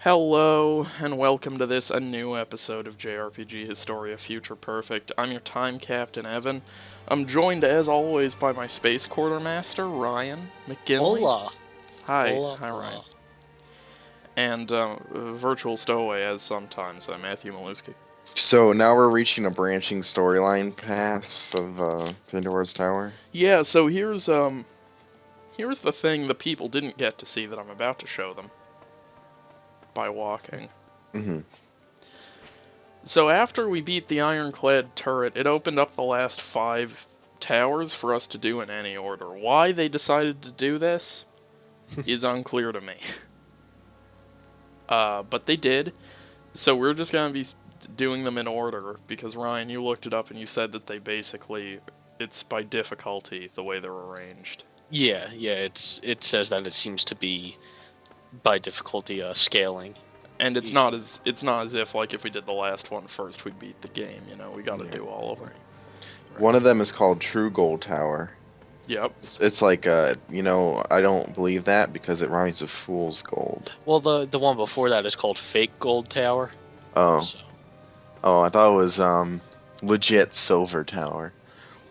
Hello, and welcome to a new episode of JRPG Historia Future Perfect. I'm your time captain, Evan. I'm joined, as always, by my space quartermaster, Ryan McGinley. Hola. Hi, Hola, hi, Ryan. hola. And virtual stowaway, as sometimes, Matthew Maluski. So now we're reaching a branching storyline paths of Pandora's Tower. Yeah, so here's the thing the people didn't get to see that I'm about to show them by walking. Mm-hmm. So after we beat the ironclad turret, it opened up the last 5 towers for us to do in any order. Why they decided to do this is unclear to me. But they did, so we're just going to be doing them in order, because Ryan, you looked it up and you said that they basically, it's by difficulty, the way they're arranged. Yeah, it says that it seems to be by difficulty scaling. And it's not as if, like, if we did the last one first, we'd beat the game, you know, we gotta do all of them. Right. One of them is called True Gold Tower. Yep. It's like, I don't believe that because it rhymes with Fool's Gold. Well, the one before that is called Fake Gold Tower. Oh. So. Oh, I thought it was, legit Silver Tower.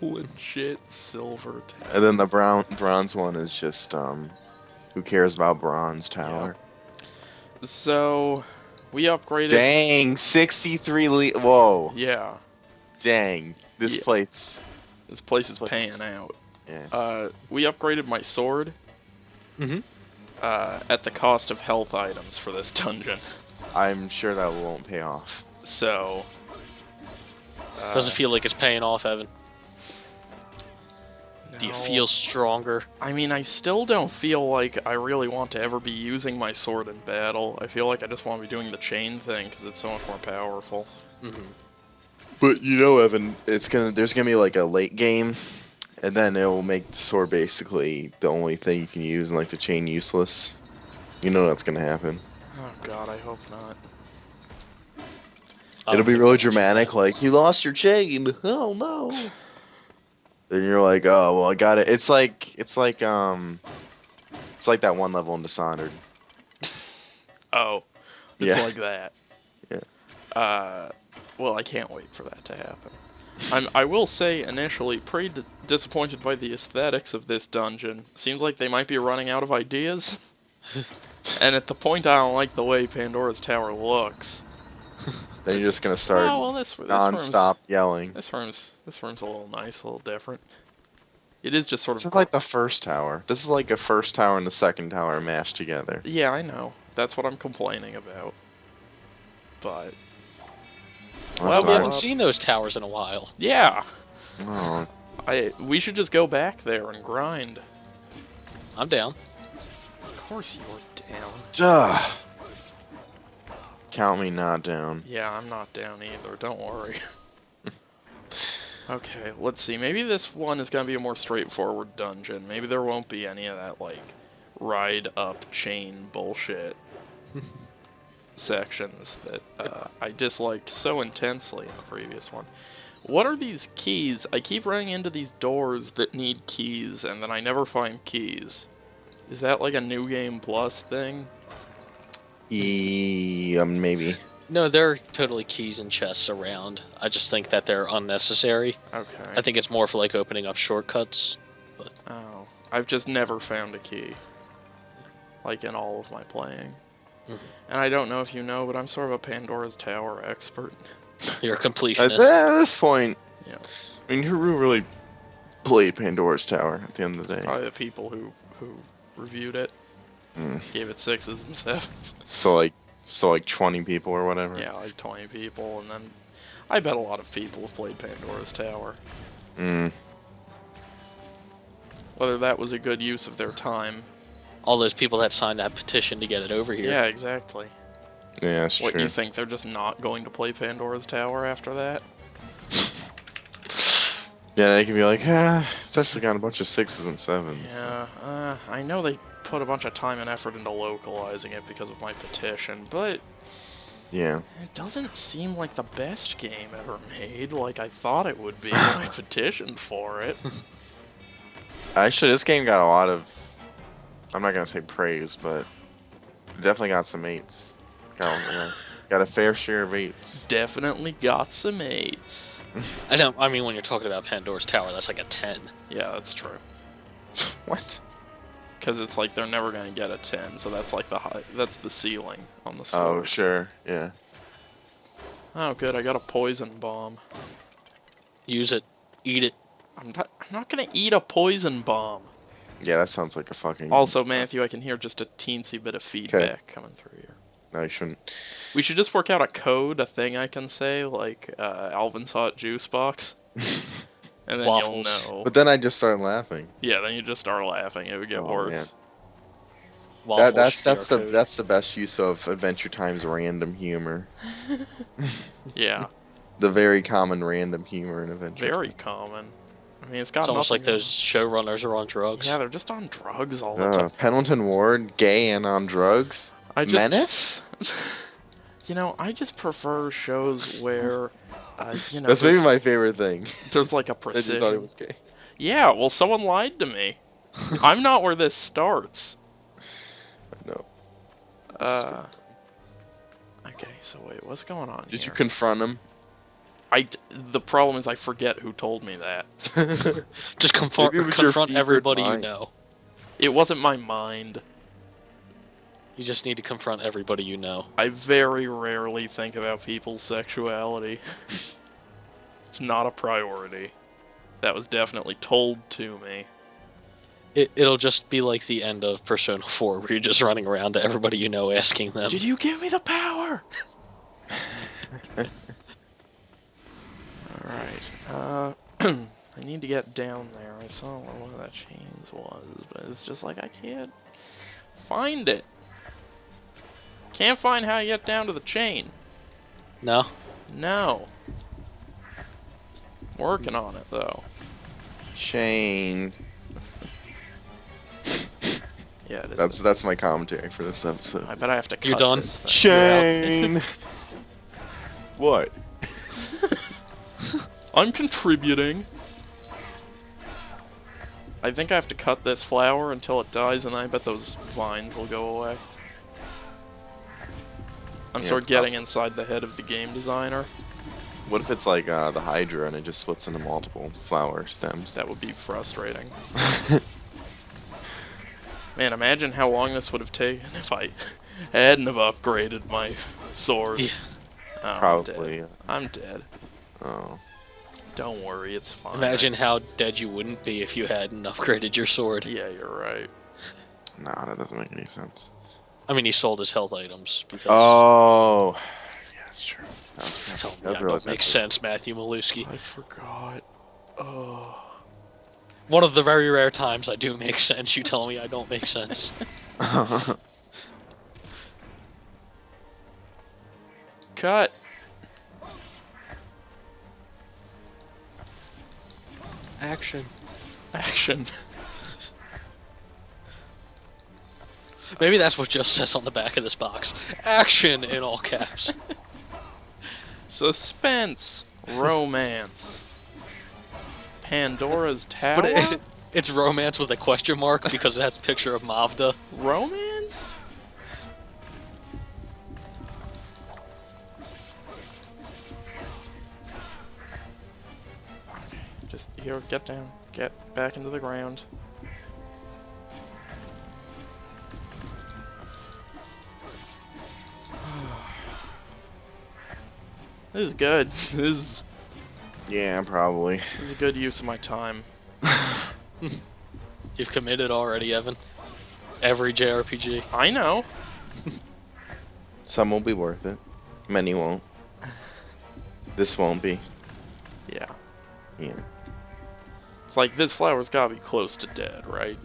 Legit Silver Tower. And then the bronze one is just, who cares about Bronze Tower? Yep. So, we upgraded... Dang, 63 Whoa. Yeah. Dang. This place is paying out. Yeah. We upgraded my sword. Mm-hmm. At the cost of health items for this dungeon. I'm sure that won't pay off. So... Does it feel like it's paying off, Evan? No. Do you feel stronger? I mean, I still don't feel like I really want to ever be using my sword in battle. I feel like I just want to be doing the chain thing, because it's so much more powerful. Mm-hmm. But Evan, there's gonna be like a late game, and then it will make the sword basically the only thing you can use, and like the chain useless. You know that's gonna happen. Oh god, I hope not. It'll be really dramatic, like, you lost your chain. Oh no. Then you're like, oh well, I got it. It's like that one level in Dishonored. Oh, it's Yeah. like that. Yeah. Well, I can't wait for that to happen. I will say, initially, pretty disappointed by the aesthetics of this dungeon. Seems like they might be running out of ideas. And at the point I don't like the way Pandora's Tower looks. Then you're just gonna start this non-stop yelling. This room's a little nice, a little different. It is just sort This of... is like the first tower. This is like a first tower and the second tower mashed together. Yeah, I know. That's what I'm complaining about. But... Well, we haven't seen those towers in a while. Yeah! Oh. We should just go back there and grind. I'm down. Of course you're down. Duh. Count me not down. Yeah, I'm not down either, don't worry. Okay, let's see. Maybe this one is going to be a more straightforward dungeon. Maybe there won't be any of that, like, ride-up chain bullshit sections that I disliked so intensely in the previous one. What are these keys? I keep running into these doors that need keys, and then I never find keys. Is that like a New Game Plus thing? Maybe. No, there are totally keys and chests around. I just think that they're unnecessary. Okay. I think it's more for like opening up shortcuts. But Oh, I've just never found a key. Like in all of my playing. Mhm. And I don't know if you know, but I'm sort of a Pandora's Tower expert. you're a At completionist. this point, Yeah. I mean, who really played Pandora's Tower at the end of the day? Probably the people who reviewed it gave it 6s and 7s. So like 20 people or whatever. Yeah, like 20 people, and then I bet a lot of people have played Pandora's Tower. Whether that was a good use of their time. All those people that signed that petition to get it over here. Yeah, exactly. Yeah, that's What, true. you think they're just not going to play Pandora's Tower after that? Yeah, they can be like, it's actually got a bunch of 6s and 7s. Yeah, I know they put a bunch of time and effort into localizing it because of my petition, but Yeah. it doesn't seem like the best game ever made, like I thought it would be when I petitioned for it. Actually, this game got a lot of, I'm not gonna say praise, but it definitely got some 8s. Got a fair share of 8s. Definitely got some 8s. I know. I mean, when you're talking about Pandora's Tower, that's like a 10. Yeah, that's true. What? Because it's like they're never gonna get a 10, so that's like that's the ceiling on the Oh, sword. sure. Yeah. Oh, good. I got a poison bomb. Use it. Eat it. I'm not gonna eat a poison bomb. Yeah, that sounds like a fucking... Also, Matthew, I can hear just a teensy bit of feedback coming through here. No, you shouldn't. We should just work out a code, a thing I can say, like Alvin's Hot Juice Box. And then Waffles. you'll know. But then I just start laughing. Yeah, then you just start laughing. It would get worse. Waffles That's should be our the best use of Adventure Time's random humor. Yeah, The very common random humor in Adventure. very common. I mean, it's got It's almost like nothing- those showrunners are on drugs. Yeah, they're just on drugs all the time. Pendleton Ward, gay and on drugs. I just, Menace? You know, I just prefer shows where, you know, That's maybe my favorite thing. there's like a That you precision. thought he was gay. Yeah, well, someone lied to me. I'm not where this starts. No. Okay, so wait, what's going on Did you here? confront him? The problem is I forget who told me that. Just Maybe it was your confront fevered everybody you mind. know. It wasn't my mind. You just need to confront everybody you know. I very rarely think about people's sexuality. It's not a priority. That was definitely told to me. It'll just be like the end of Persona 4, where you're just running around to everybody you know asking them. Did you give me the power? Alright, I need to get down there. I saw where one of the chains was, but it's just like I can't find it. Can't find how you get down to the chain. No? No. Working on it, though. Shane. Yeah, it is. That's my commentary for this episode. I bet I have to cut You're done? this thing. Shane. What? I'm contributing. I think I have to cut this flower until it dies, and I bet those vines will go away. I'm Yeah, sort of getting inside the head of the game designer. What if it's like the Hydra and it just splits into multiple flower stems? That would be frustrating. Man, imagine how long this would have taken if I hadn't have upgraded my sword. Yeah. Oh, Probably. I'm dead. Oh. Don't worry, it's fine. Imagine how dead you wouldn't be if you hadn't upgraded your sword. Yeah, you're right. Nah, that doesn't make any sense. I mean, he sold his health items. Because Oh. Yeah, that's true. Tell me That was that really don't make offensive. sense, Matthew Maluski. I forgot. Oh. One of the very rare times I do make sense, you tell me I don't make sense. Cut. Action. Action. Maybe that's what just says on the back of this box. Action in all caps. Suspense. Romance. Pandora's Tower? But it's romance with a question mark because it has a picture of Mavda. Romance? Just here, get down. Get back into the ground. This is good. Yeah, probably. This is a good use of my time. You've committed already, Evan. Every JRPG. I know. Some will be worth it. Many won't. This won't be. Yeah. Yeah. It's like this flower's gotta be close to dead, right?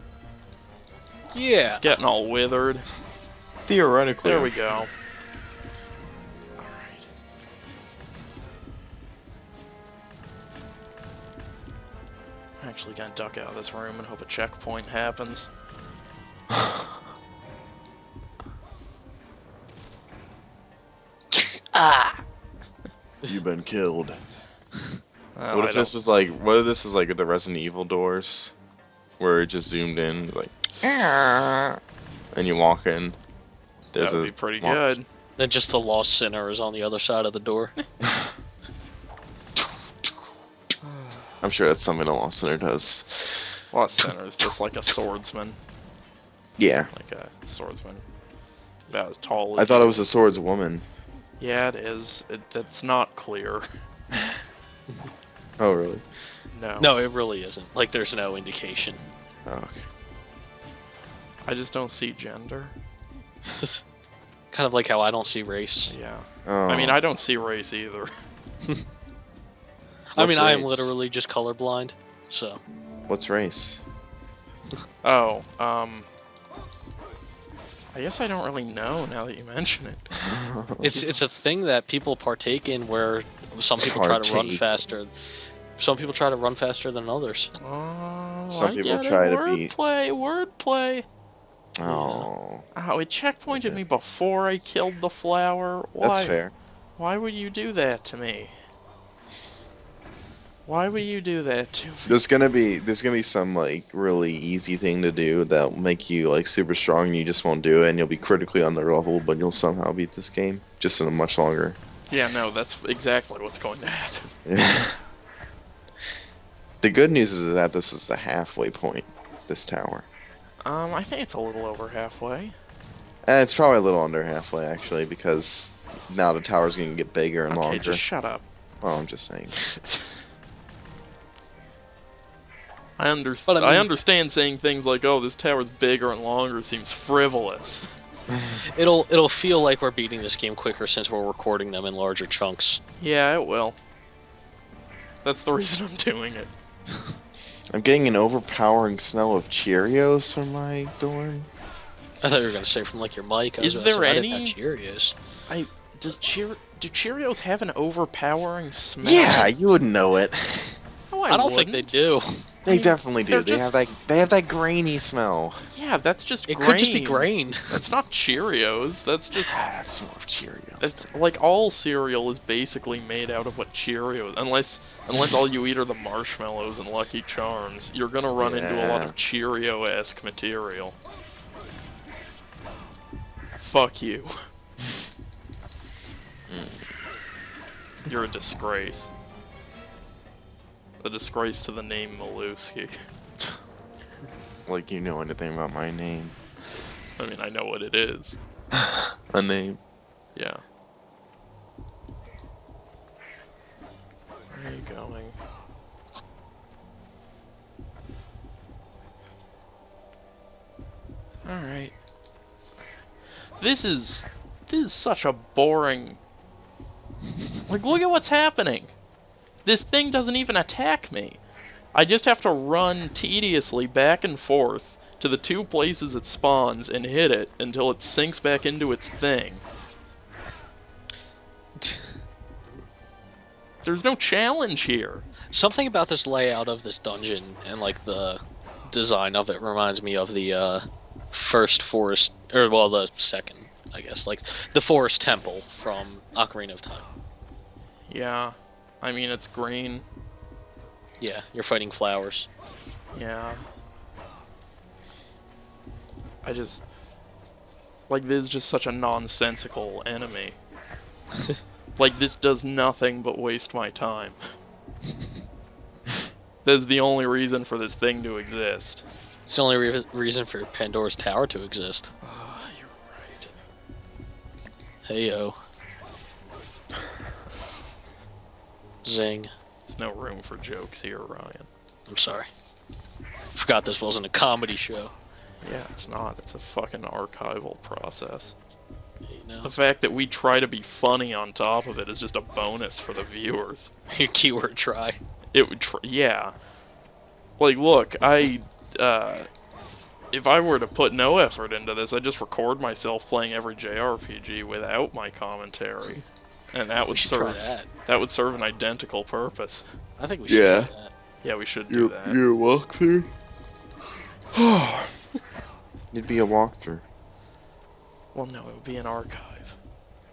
Yeah. It's getting all withered. Theoretically. There we go. Alright. I'm actually gonna duck out of this room and hope a checkpoint happens. You've been killed. Oh, What I if this was like? What if this was like the Resident Evil doors, where it just zoomed in, like, and you walk in. That would be pretty monster. good. Then just the lost sinner is on the other side of the door. I'm sure that's something a Lost Center does. Lost Center is just like a swordsman. Yeah. Like a swordsman. About as tall as I thought you. it was a swordswoman. Yeah, it is. That's not clear. Oh, really? No. No, it really isn't. Like, there's no indication. Oh, okay. I just don't see gender. Kind of like how I don't see race. Yeah. Oh. I mean, I don't see race either. I What's mean, I am race? literally just colorblind, so. What's race? Oh, I guess I don't really know now that you mention it. It's a thing that people partake in where some people try to run Partake. faster. Some people try to run faster than others. Oh, Some I people get try it. to beat- Wordplay. Oh, Oh, it checkpointed me before I killed the flower. Why? that's fair. Why would you do that to me? Why would you do that to me? There's gonna be some like really easy thing to do that'll make you like super strong, and you just won't do it, and you'll be critically under level, but you'll somehow beat this game just in a much longer. Yeah, no, that's exactly what's going to happen. The good news is that this is the halfway point. This tower. I think it's a little over halfway. It's probably a little under halfway actually, because now the tower's gonna get bigger and Okay, longer. just shut up. Well, I'm just saying. I But I I mean- understand saying things like, "Oh, this tower's bigger and longer" seems frivolous. It'll feel like we're beating this game quicker since we're recording them in larger chunks. Yeah, it will. That's the reason I'm doing it. I'm getting an overpowering smell of Cheerios from my door. I thought you were gonna say from like your mic. I was Is gonna say, there I didn't any- have Cheerios. Do Cheerios have an overpowering smell? Yeah, you wouldn't know it. No, I don't think they wouldn't. do. They mean, definitely do. they're They just- have that grainy smell. Yeah, that's just It grain. could just be grain. That's not Cheerios. That's just. That smell of Cheerios. It's like all cereal is basically made out of what Cheerios, unless all you eat are the marshmallows and Lucky Charms. You're gonna run into a lot Yeah. of Cheerio-esque material. Fuck you. You're a disgrace. A disgrace to the name Maluski. Like you know anything about my name. I mean, I know what it is. A name. Yeah. Where are you going? Alright. This is such a boring... Like, look at what's happening! This thing doesn't even attack me. I just have to run tediously back and forth to the two places it spawns and hit it until it sinks back into its thing. There's no challenge here. Something about this layout of this dungeon and like the design of it reminds me of the first forest, or well, the second, I guess, like the forest temple from Ocarina of Time. Yeah. I mean, it's green. Yeah, you're fighting flowers. Yeah. I just... Like, this is just such a nonsensical enemy. Like, this does nothing but waste my time. This is the only reason for this thing to exist. It's the only reason for Pandora's Tower to exist. Ah, you're right. Heyo. Zing. There's no room for jokes here, Ryan. I'm sorry. Forgot this wasn't a comedy show. Yeah, it's not. It's a fucking archival process. You know? The fact that we try to be funny on top of it is just a bonus for the viewers. Your keyword try. It would yeah. Like, look, if I were to put no effort into this, I'd just record myself playing every JRPG without my commentary. And that We would should try serve that. would serve an identical purpose. I think we should Yeah. try that. Yeah, we should do that. You're a walkthrough? It'd be a walkthrough. Well, no, it would be an archive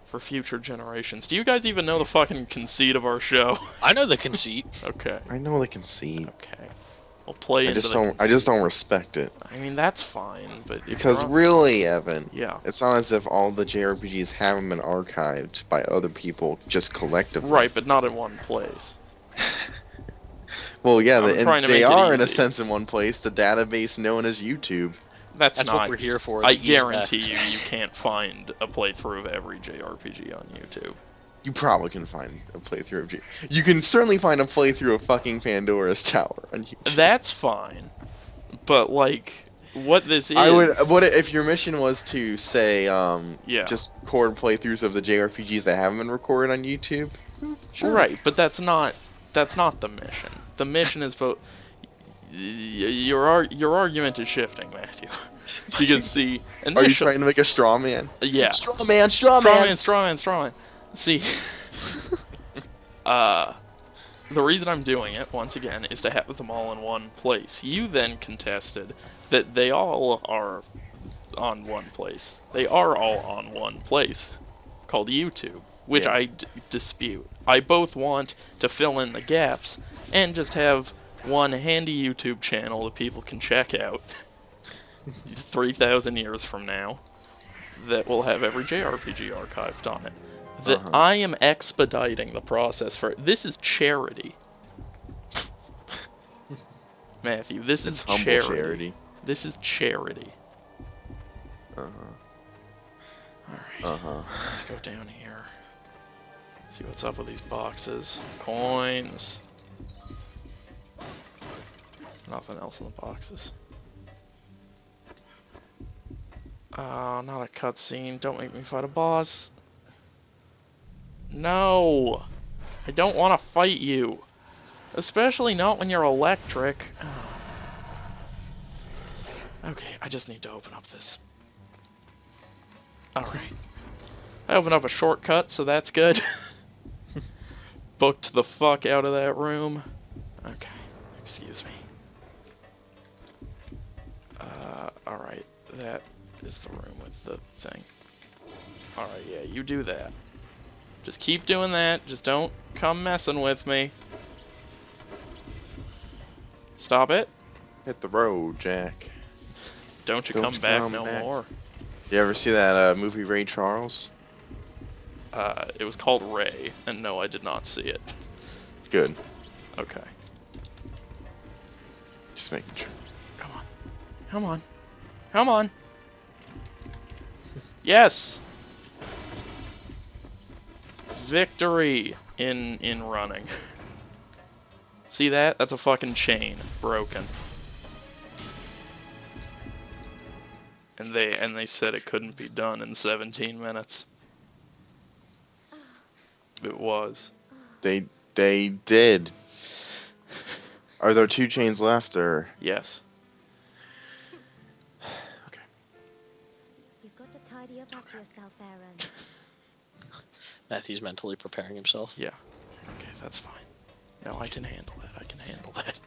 for future generations. Do you guys even know the fucking conceit of our show? I know the conceit. Okay. I know the conceit. Okay. I'll play I into just the don't. I just don't respect it. I mean, that's fine, but if Because you're on- really, Evan, yeah. it's not as if all the JRPGs haven't been archived by other people just collectively. Right, but not in one place. Well, yeah, I'm trying to they make it are in a easy. sense in one place, the database known as YouTube. That's That's not. what we're here for. I the ease of guarantee you, access. you can't find a playthrough of every JRPG on YouTube. You probably can find a playthrough of You can certainly find a playthrough of fucking Pandora's Tower on YouTube. That's fine, but like, what this is, I would. What if your mission was to say, yeah, just record playthroughs of the JRPGs that haven't been recorded on YouTube? Sure. right, but that's not the mission. The mission is both. Your argument is shifting, Matthew. Because see, Are you trying to make a straw man? Yeah. Straw man, straw man. Straw man. See, the reason I'm doing it, once again, is to have them all in one place. You then contested that they all are on one place. They are all on one place, called YouTube, which Yeah. I dispute. I both want to fill in the gaps and just have one handy YouTube channel that people can check out 3,000 years from now that will have every JRPG archived on it. That I am expediting the process for. This is charity. Matthew, this is Humble charity. This is charity. Alright, let's go down here. See what's up with these boxes. Coins. Nothing else in the boxes. Oh, not a cutscene. Don't make me fight a boss. No! I don't want to fight you. Especially not when you're electric. Okay, I just need to open up this. Alright. I opened up a shortcut, so that's good. Booked the fuck out of that room. Okay, excuse me. Alright, that is the room with the thing. Alright, yeah, you do that. Just keep doing that. Just don't come messing with me. Stop it. Hit the road, Jack. Don't you Don't come you back come no back. more. You ever see that movie Ray Charles? It was called Ray, and no, I did not see it. Good. Okay. Just making sure. Come on. Come on. Come on. Yes! Victory in running. See that? That's a fucking chain. Broken. And they said it couldn't be done in 17 minutes. It was. They did. Are there 2 chains left, or? Yes. Okay. You've got to tidy up after yourself, Aaron. Matthew's mentally preparing himself. Yeah. Okay, that's fine. No, I can handle that. I can handle that.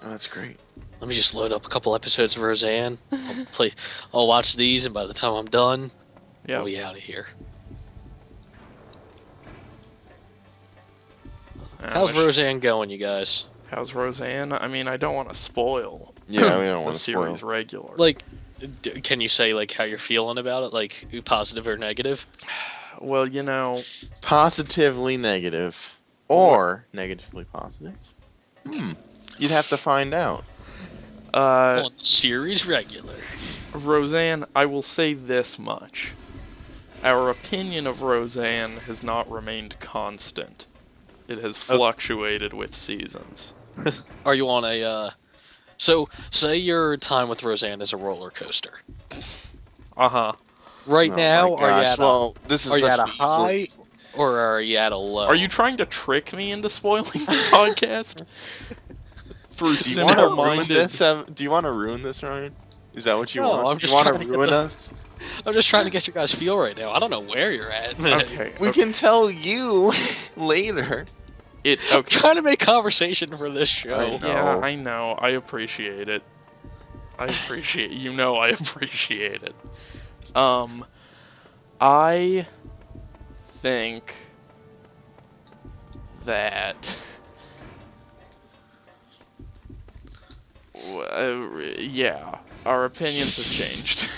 Oh, that's great. Let me just load up a couple episodes of Roseanne. I'll watch these, and by the time I'm done, Yeah. I'll be out of here. How's Roseanne going, you guys? How's Roseanne? I mean, I don't want to spoil Yeah, we don't the want to series spoil. regular. Like, can you say like how you're feeling about it, like positive or negative? Well, you know, Positively negative. Or negatively positive? You'd have to find out. On series regular. Roseanne, I will say this much. Our opinion of Roseanne has not remained constant. It has fluctuated with seasons. Are you on a? So say your time with Roseanne is a roller coaster. Uh-huh. Right Oh now, my are you gosh, at well, this is are you such at a an easily- high or are you at a low? Are you trying to trick me into spoiling the podcast? Through Do you want to ruin simple-minded... this? Do you want to ruin this, Ryan? Is that what you No, want? I'm Do just you want trying to to get ruin the- us? I'm just trying to get your guys' feel right now. I don't know where you're at. Okay. We can tell you later. I'm I'm trying to make conversation for this show. I know. Yeah, I know. I appreciate it. I appreciate... You know I appreciate it. I think that Yeah, our opinions have changed.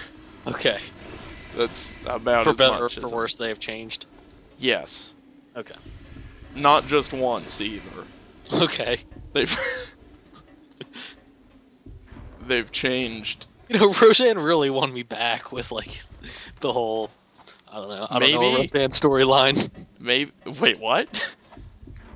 Okay. That's about For as better or much for as worse, they have changed. Yes, Okay. not just once either. Okay. They've they've changed. You know, Roseanne really won me back with like the whole I don't know a Maybe- Roseanne storyline. Maybe wait, what?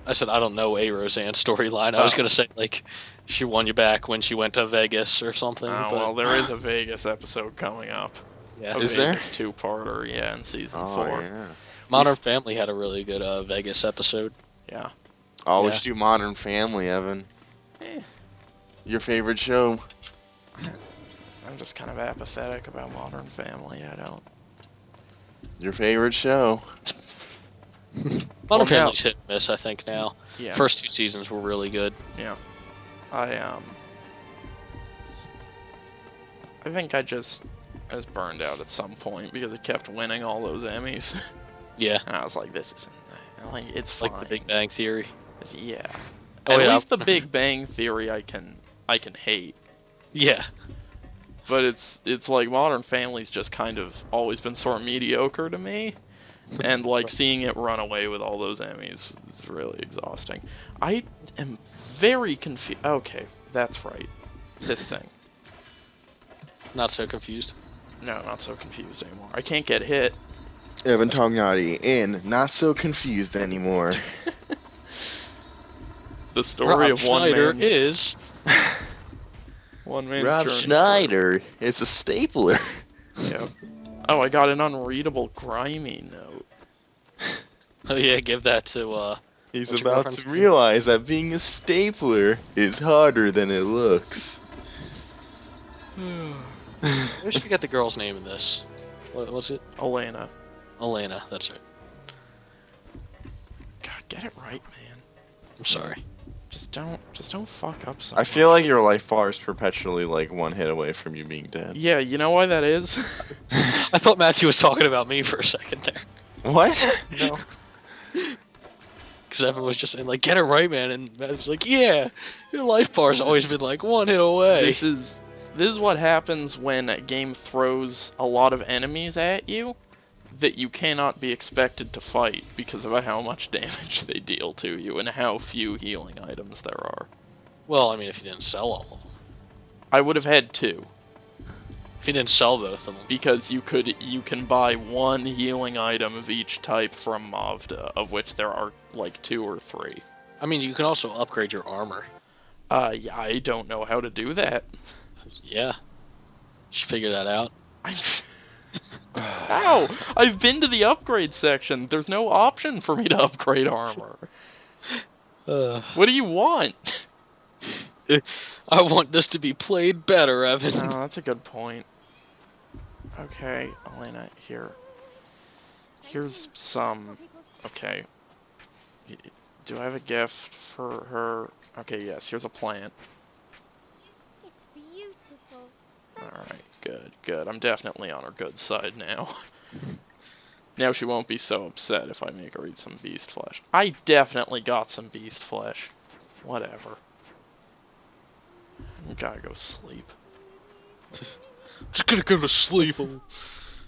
I said I don't know a Roseanne storyline. I was Oh. gonna say like she won you back when she went to Vegas or something. Oh but well, there is a Vegas episode coming up. yeah. A Is there? Vegas two-parter, yeah, in season Oh 4. yeah. Modern Family had a really good Vegas episode. Yeah. Always Yeah. do Modern Family, Evan. Eh. Your favorite show? I'm just kind of apathetic about Modern Family. I don't. Your favorite show? Modern Well, Family's hit and miss, I think now. Yeah. First 2 seasons were really good. I think I just was burned out at some point because it kept winning all those Emmys, Yeah, and I was like, "This isn't like it's fine." like The Big Bang Theory. Yeah. Oh, At yeah. least The Big Bang Theory I can hate, Yeah, but it's like Modern Family's just kind of always been sort of mediocre to me, and like seeing it run away with all those Emmys is really exhausting. I am very confused. Okay, that's right. This thing. not so confused. No, not so confused anymore. I can't get hit. Evan Tognati in Not So Confused Anymore. The story Rob of one Schneider man's is one man's Rob journey. Schneider is a stapler. Yeah. Oh, I got an unreadable, grimy note. oh yeah, give that to He's What's your about reference to to? realize that being a stapler is harder than it looks. I wish we got the girl's name in this. What's it? Elena. Elena, that's right. God, get it right, man. I'm sorry. Just don't fuck up so I feel much. like your life bar is perpetually like one hit away from you being dead. Yeah, you know why that is? I thought Matthew was talking about me for a second there. What? No. Because Evan was just saying, like, get it right, man. And Matthew's like, yeah, your life bar's always been, like, one hit away. This is what happens when a game throws a lot of enemies at you that you cannot be expected to fight because of how much damage they deal to you and how few healing items there are. Well, I mean, if you didn't sell all of them. I would have had 2. If you didn't sell both of them. Because you can buy 1 healing item of each type from Mavda, of which there are like 2 or 3. I mean, you can also upgrade your armor. Yeah, I don't know how to do that. Yeah. You should figure that out. How? I've been to the upgrade section. There's no option for me to upgrade armor. What do you want? I want this to be played better, Evan. Oh, that's a good point. Okay, Elena, here's some. Okay. Do I have a gift for her? Okay, yes, here's a plant. It's beautiful. Alright, good. I'm definitely on her good side now. Now she won't be so upset if I make her eat some beast flesh. I definitely got some beast flesh. Whatever. I gotta go sleep. Just gonna go to sleep.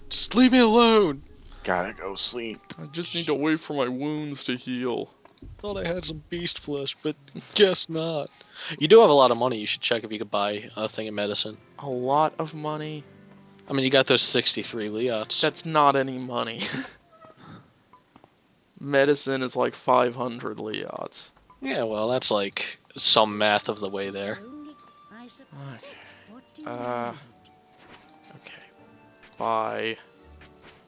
Just leave me alone. Gotta go sleep. I just need to wait for my wounds to heal. Thought I had some beast flesh, but guess not. You do have a lot of money. You should check if you could buy a thing of medicine. A lot of money? I mean, you got those 63 Leots. That's not any money. Medicine is like 500 Leots. Yeah, well, that's like some math of the way there. Okay. Okay. Bye.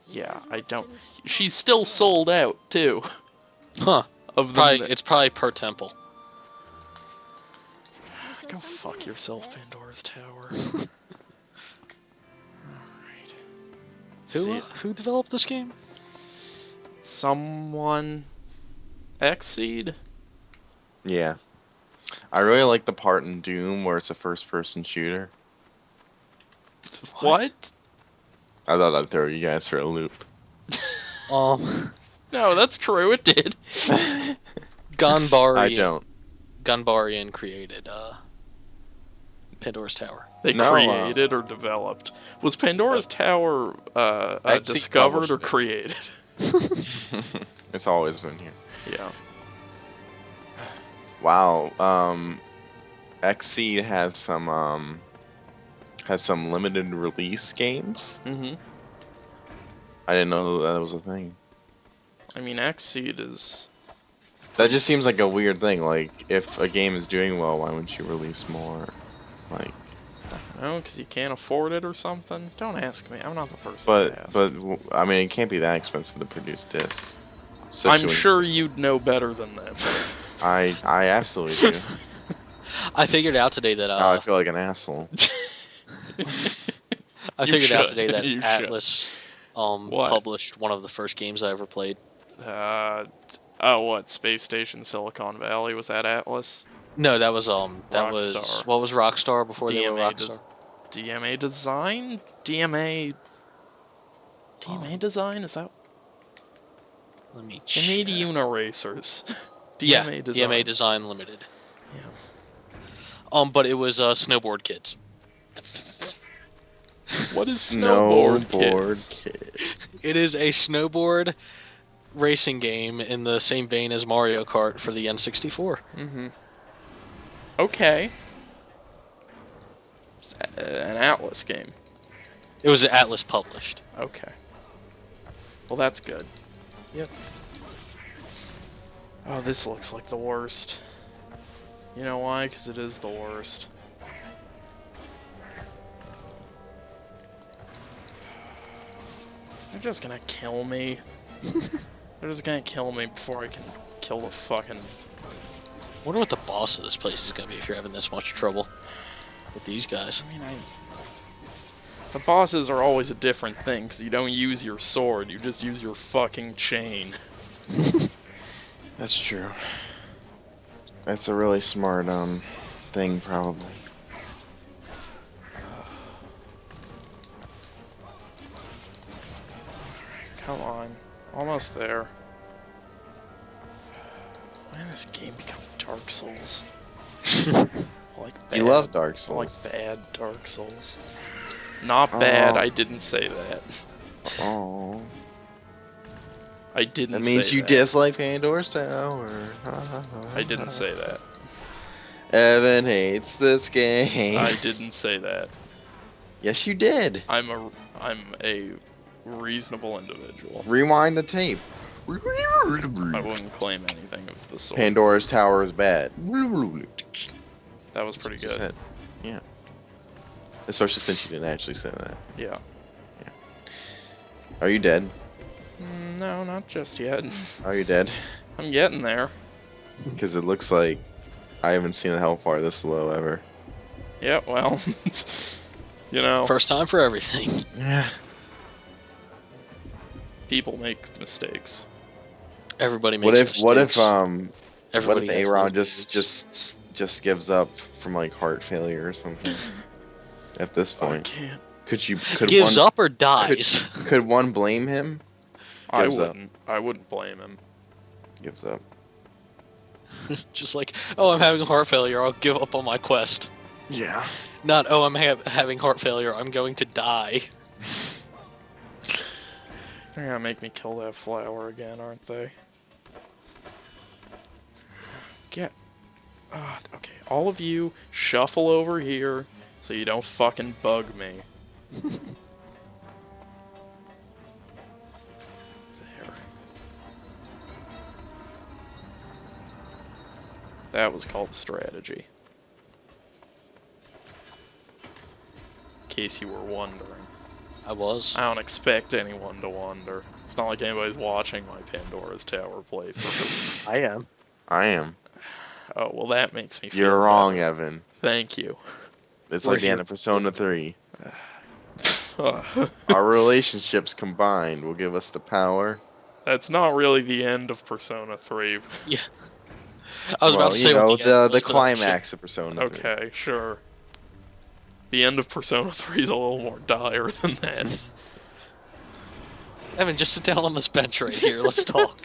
Yeah, I don't... She's still sold out, too. Huh. Of the... Probably, it's probably per temple. Go fuck yourself, Pandora's Tower. Alright. Who developed this game? Someone... Xseed? Yeah. I really like the part in Doom where it's a first-person shooter. What? I thought I'd throw you guys for a loop. No, that's true, it did. Gunbarian. I don't. Gunbarian created Pandora's Tower. They No, created or developed. Was Pandora's Tower Actually discovered or published it. created? It's always been here. Yeah. Wow. XC has some limited release games. Mm-hmm. I didn't know that was a thing. I mean, Xseed is... That just seems like a weird thing. Like, if a game is doing well, why wouldn't you release more? Like, No, because you can't afford it or something? Don't ask me. I'm not the person to but ask. I mean, it can't be that expensive to produce discs. I'm Especially when- sure you'd know better than them. I absolutely do. I figured out today that Now I feel like an asshole. I You figured out should. today that You should. Atlas What? published one of the first games I ever played. What? Space Station Silicon Valley? Was that Atlas? No, that was was Rockstar. what was Rockstar before they were DMA, Rockstar? DMA Design? DMA Design? Is that... Let me They made check. Uniracers. Yeah, DMA Design. DMA Design Limited. Yeah. But it was Snowboard Kids. What is Snowboard Kids? Kids. It is a snowboard racing game in the same vein as Mario Kart for the N64. Mm-hmm. Okay. It's an Atlas game. It was Atlas published. Okay. Well, that's good. Yep. Oh, this looks like the worst. You know why? Because it is the worst. They're just gonna kill me. They're just gonna kill me before I can kill the fucking... Wonder what the boss of this place is gonna be if you're having this much trouble with these guys. I mean, the bosses are always a different thing, because you don't use your sword, you just use your fucking chain. That's true. That's a really smart thing, probably. Come on. Almost there. Why did this game become Dark Souls? I like bad, You love Dark I Souls. like bad Dark Souls. Not bad, Oh. I didn't say that. Oh, I didn't that say means you that. dislike Pandora's Tower. I didn't say that. Evan hates this game. I didn't say that. Yes, you did. I'm a reasonable individual. Rewind the tape. I wouldn't claim anything of the sort. Pandora's Tower is bad. That was pretty Just good. said. Yeah. Especially since you didn't actually say that. Yeah. Are you dead? No, not just yet. Are you dead? I'm getting there. Because it looks like I haven't seen a health bar this low ever. Yeah, well, you know, First time for everything. Yeah. people make mistakes. Everybody makes What if mistakes. what if Everybody has Aaron those just gives up from like heart failure or something? At this I point, can't. could gives one, up or dies. Could one blame him? I Gives up. wouldn't. I wouldn't blame him. Gives up. Just like, oh, I'm having heart failure. I'll give up on my quest. Yeah. Not, oh, I'm having heart failure. I'm going to die. They're gonna make me kill that flower again, aren't they? Get. Okay, all of you shuffle over here so you don't fucking bug me. There. That was called strategy. In case you were wondering. I was. I don't expect anyone to wonder. It's not like anybody's watching my Pandora's Tower playthrough. I am. I am. Oh, well that makes me feel You're wrong, better. Evan. Thank you. It's We're like the end here. of Persona 3. Our relationships combined will give us the power. That's not really the end of Persona 3. Yeah. I was about to say you know, what the end was, the but climax of Persona 3. Okay, sure. The end of Persona 3 is a little more dire than that. Evan, just sit down on this bench right here. Let's talk.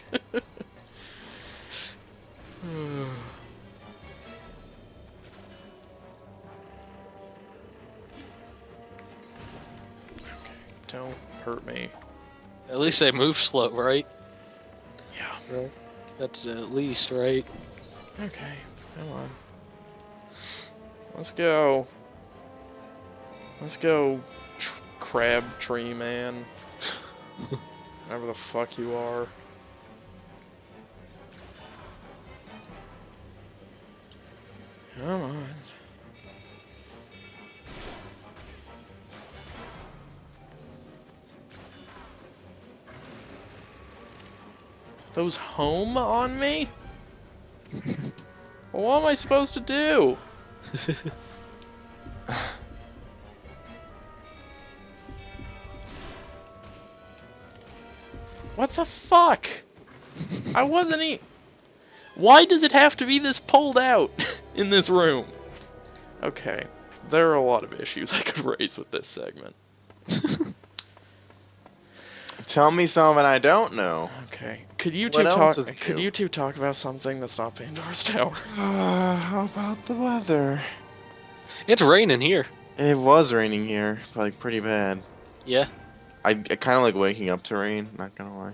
don't hurt me. At least they move slow, right? Yeah. Right. That's at least, right? Okay, come on. Let's go. Let's go, crab tree man. Whatever the fuck you are. Come on. Those home on me? Well, what am I supposed to do? What the fuck? I wasn't Why does it have to be this pulled out in this room? Okay, there are a lot of issues I could raise with this segment. Tell me something I don't know. Okay, could you What two else talk? is Could new? you two talk about something that's not Pandora's Tower? How about the weather? It's raining here. It was raining here, like pretty bad. Yeah, I kind of like waking up to rain. Not gonna lie.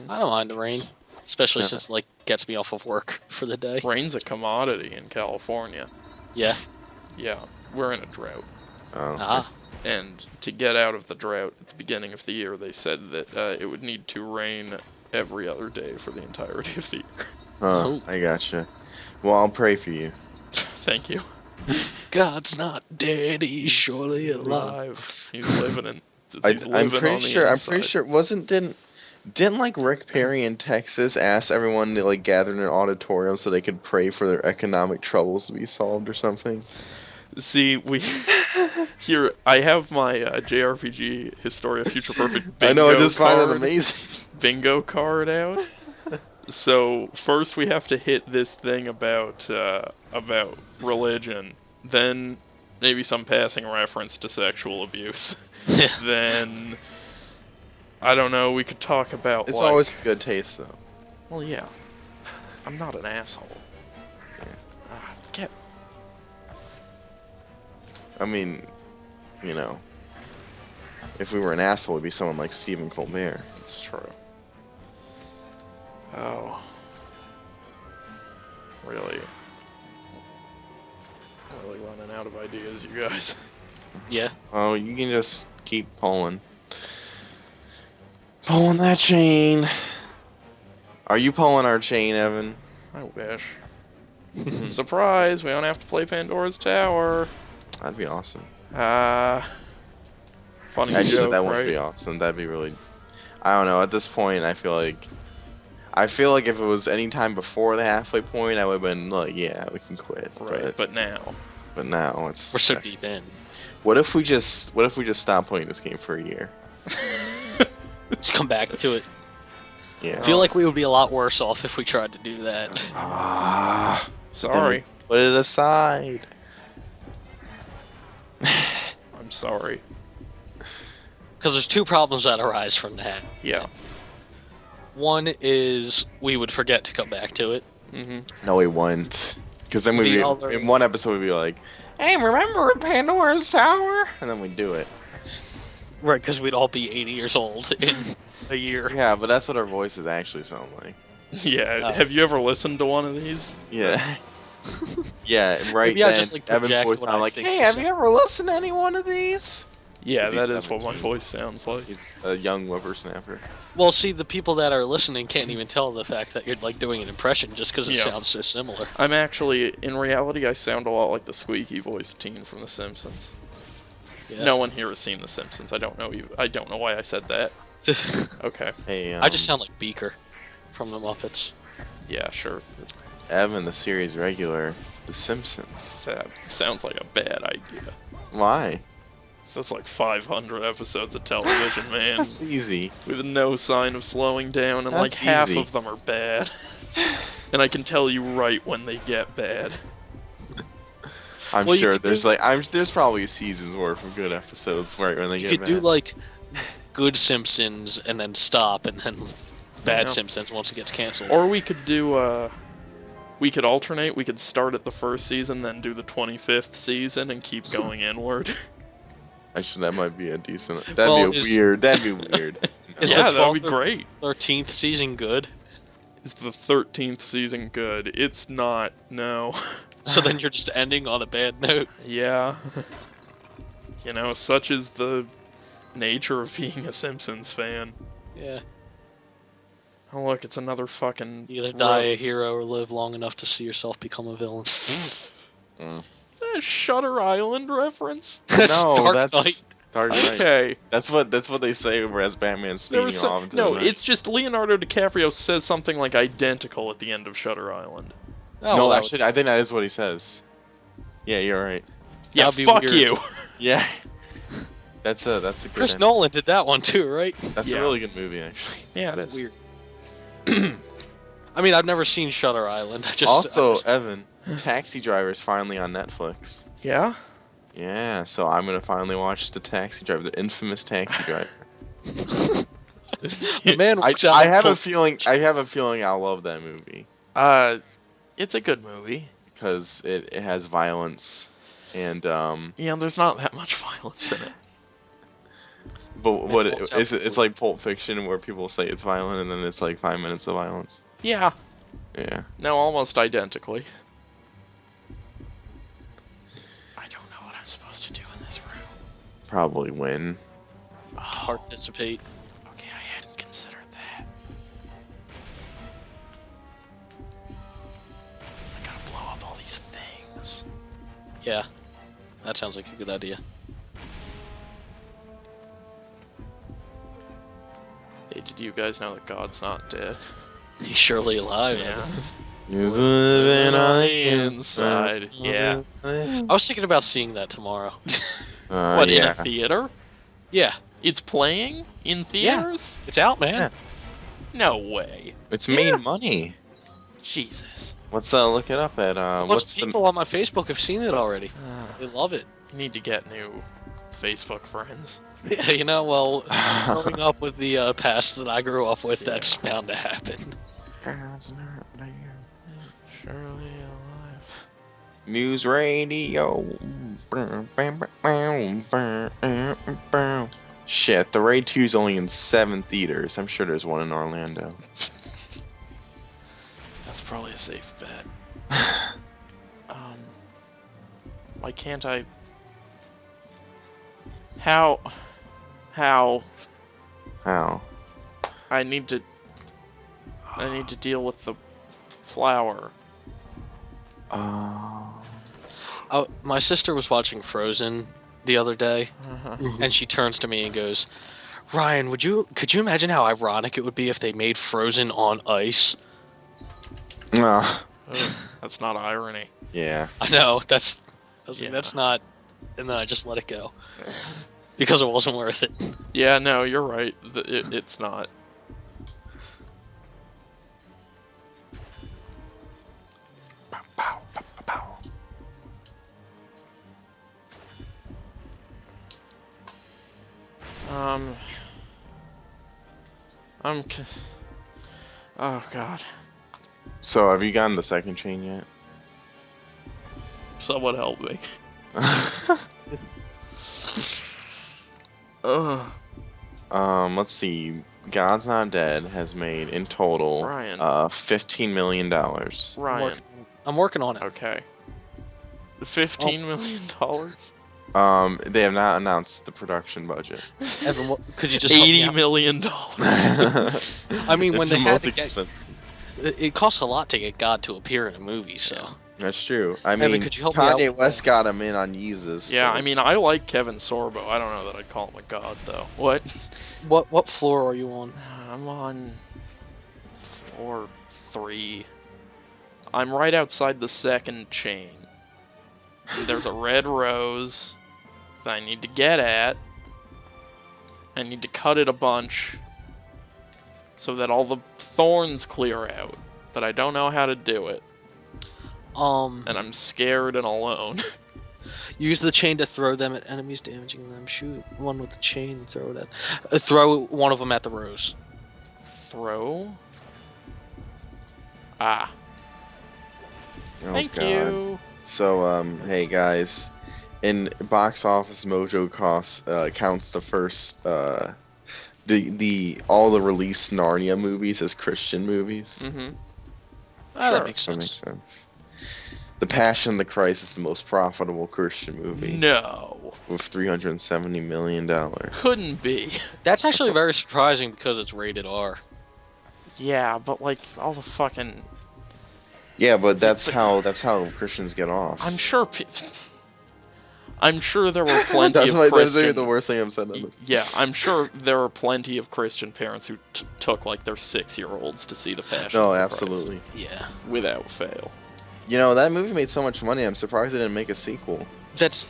I don't mind the rain, especially Yeah. since it, like, gets me off of work for the day. Rain's a commodity in California. Yeah. Yeah, we're in a drought. Oh, Ah. And to get out of the drought at the beginning of the year, they said that it would need to rain every other day for the entirety of the year. Oh. I gotcha. Well, I'll pray for you. Thank you. God's not dead, he's surely alive. He's living in. I'm He's living on pretty the sure. I'm inside. pretty sure. Didn't like Rick Perry in Texas ask everyone to like gather in an auditorium so they could pray for their economic troubles to be solved or something? See, here I have my JRPG Historia Future Perfect bingo I know. I just find it card. amazing. Bingo card out. So first we have to hit this thing about religion, then maybe some passing reference to sexual abuse. Yeah. Then I don't know. We could talk about. It's like, always good taste though. Well, yeah. I'm not an asshole. Get. I mean, you know, if we were an asshole, it'd be someone like Stephen Colbert. It's true. Oh. Really running out of ideas, you guys. Yeah. Oh, you can just keep pulling. Pulling that chain. Are you pulling our chain, Evan? I wish. Surprise! We don't have to play Pandora's Tower. That'd be awesome. Funny Actually, joke, that would right? be awesome. That'd be really. I don't know. At this point, I feel like if it was any time before the halfway point, I would have been like, yeah, we can quit. Right, but now. But now it's. We're so deep in. What if we just stop playing this game for a year? Let's come back to it. Yeah. I feel like we would be a lot worse off if we tried to do that. Ah, Sorry. put it aside. I'm sorry. Because there's two problems that arise from that. Yeah. One is we would forget to come back to it. Mm-hmm. No, we won't. Because then we'd The be, other- in one episode we'd be like, "Hey, remember Pandora's Tower?" And then we'd do it. Right, because we'd all be 80 years old in a year. Yeah, but that's what our voices actually sound like. Yeah. Oh. Have you ever listened to one of these? Yeah. Yeah, right Maybe I then, just, like, Evan's project voice what sounded I like, think "Hey, you have said." you ever listened to any one of these?" Yeah, He's that is what my 17. voice sounds like. He's a young whippersnapper. Well, see, the people that are listening can't even tell the fact that you're, like, doing an impression just because it Yeah. sounds so similar. I'm actually, in reality, I sound a lot like the squeaky voiced teen from The Simpsons. Yeah. No one here has seen The Simpsons. I don't know why I said that. Okay. Hey, I just sound like Beaker from the Muppets. Yeah, sure. Evan, the series regular, The Simpsons. That sounds like a bad idea. Why? That's like 500 episodes of television, man. That's easy. With no sign of slowing down, and like That's half easy. of them are bad. And I can tell you right when they get bad. I'm Well, you sure could there's do- there's probably a season's worth of good episodes right when they You get could bad. do, like, good Simpsons and then stop, and then bad Yeah. Simpsons once it gets canceled. Or we could do, we could alternate. We could start at the first season, then do the 25th season, and keep going inward. Actually, that might be a decent. That'd Well, be weird. That'd be weird. Is Yeah, the that'd be 12th or great. 13th season good? Is the 13th season good? It's not, no. So then you're just ending on a bad note. Yeah. You know, such is the nature of being a Simpsons fan. Yeah. Oh look, it's another fucking You either die a rose. hero or live long enough to see yourself become a villain. A Shutter Island reference? No, Dark that's Knight. Dark Knight. Okay. That's what they say as Batman's speeding off into no, the night. it's just Leonardo DiCaprio says something like identical at the end of Shutter Island. Oh, no, well, actually, I think that is what he says. Yeah, you're right. Yeah, That'd be fuck weird. you. Yeah, that's a good. Chris end. Nolan did that one too, right? That's Yeah. a really good movie, actually. Yeah, it is. Weird. I mean, I've never seen Shutter Island. Also, Evan, Taxi Driver's finally on Netflix. Yeah? Yeah, so I'm gonna finally watch the Taxi Driver, the infamous Taxi Driver. the man. I works out I of have a Pulp- feeling. I have a feeling I'll love that movie It's a good movie. because it has violence, and Yeah, there's not that much violence in it. but what Pulp it's Fiction. like Pulp Fiction where people say it's violent and then it's like 5 minutes of violence. Yeah. Yeah. No, almost identically. I don't know what I'm supposed to do in this room. Probably win. Participate. Okay, I hadn't considered that. I gotta blow up all these things. Yeah, that sounds like a good idea. Hey, did you guys know that God's not dead? He's surely alive. Yeah. You're living on the inside. Yeah. I was thinking about seeing that tomorrow. What, in yeah. a theater? Yeah, It's playing in theaters? it's out, man. Yeah. No way. It's made money. Jesus. Let's look it up at Most what's the people on my Facebook have seen it already. They love it. You need to get new Facebook friends. Yeah, you know, well, growing up with the past that I grew up with, that's bound to happen. Surely alive. News radio. Shit, the Raid 2 is only in 7 theaters. I'm sure there's one in Orlando. That's probably a safe bet. Why can't I... How? How? I need to deal with the flower. Oh, my sister was watching Frozen the other day, and she turns to me and goes, "Ryan, could you imagine how ironic it would be if they made Frozen on ice?" Ugh. Ugh, that's not irony. Yeah. I know, I was like, Yeah. that's not, and then I just let it go. Because it wasn't worth it. Yeah, no, you're right. It's not. Oh god. So, have you gotten the second chain yet? Someone help me. Ugh. Let's see. God's Not Dead has made in total Ryan. $15 million. Ryan. I'm working on it. Okay. $15 million? They have not announced the production budget. Evan, could you just help me $80 out? million. I mean, when It's they the had most to get, expensive. it costs a lot to get God to appear in a movie, so. That's true. I Evan, mean, could you help me out Kanye with West got him in on Yeezus. Yeah, but- I mean, I like Kevin Sorbo. I don't know that I'd call him a god, though. What? What floor are you on? I'm on floor 3. I'm right outside the second chain. There's a red rose that I need to get at. I need to cut it a bunch so that all the thorns clear out. But I don't know how to do it, and I'm scared and alone. Use the chain to throw them at enemies, damaging them. Shoot one with the chain and throw it at. Throw one of them at the rose. Throw? Ah. Oh, Thank God. you. So, hey guys, in Box Office Mojo counts the first the all the released Narnia movies as Christian movies. Mm-hmm. Ah, Sure. that makes That sense. makes sense. The Passion of the Christ is the most profitable Christian movie No. with $370 million. Couldn't be. That's actually very surprising because it's rated R. Yeah, but like all the fucking. Yeah, but that's how Christians get off. I'm sure. I'm sure there were plenty That's of that's Christian. the worst thing I've said. Yeah, I'm sure there are plenty of Christian parents who took like their 6-year-olds to see the Passion. No, of the Christ, absolutely. Yeah. without fail. You know, that movie made so much money, I'm surprised they didn't make a sequel. That's.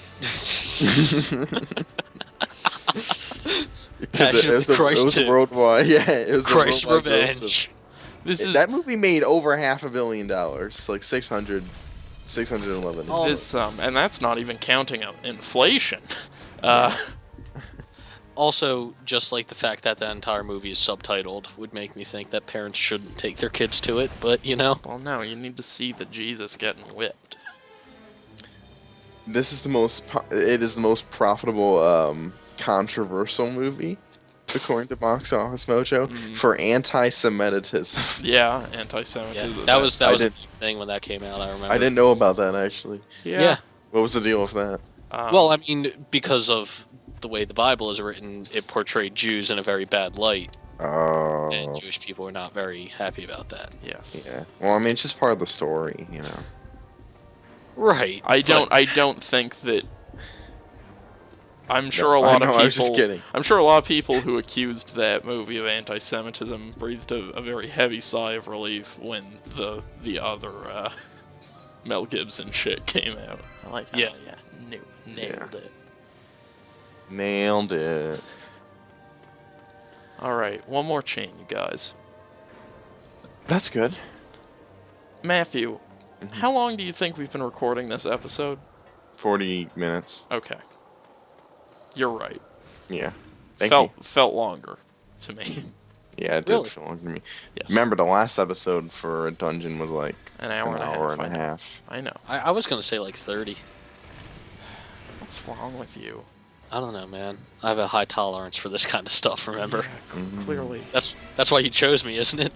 Because Passion of the Christ it was 2. worldwide. Yeah, it was a Christ worldwide gross of- Revenge. This is That movie made over $500 million, like 611. Oh. this and that's not even counting inflation. Also, just like the fact that the entire movie is subtitled would make me think that parents shouldn't take their kids to it, but you know. Well, no, you need to see the Jesus getting whipped. This is it is the most profitable controversial movie according to Box Office Mojo Mhm. for anti-Semitism. Yeah, Yeah, anti-Semitism. that was I a did- big thing when that came out, I remember. I didn't know about that actually. Yeah. What was the deal with that? Well, I mean, because of the way the Bible is written, it portrayed Jews in a very bad light, Oh, and Jewish people were not very happy about that. yes. yeah. Well, I mean, it's just part of the story, you know. Right. I but- don't think that. I'm sure No, a lot I know, of people. I was just kidding. I'm sure a lot of people who accused that movie of anti-Semitism breathed a very heavy sigh of relief when the other Mel Gibson shit came out. I like that. Yeah. Nailed it. Nailed it. All right, one more chain, you guys. That's good. Matthew, Mhm. how long do you think we've been recording this episode? 40 minutes. Okay. You're right. Yeah. Thank you. Felt longer to me. Yeah, it did Really? feel long to me. Yes. Remember, the last episode for a dungeon was like An hour an and a half. hour and I a know. half. I know. I was gonna say like 30. What's wrong with you? I don't know, man. I have a high tolerance for this kind of stuff. Remember? Yeah, Mhm. clearly. That's why you chose me, isn't it?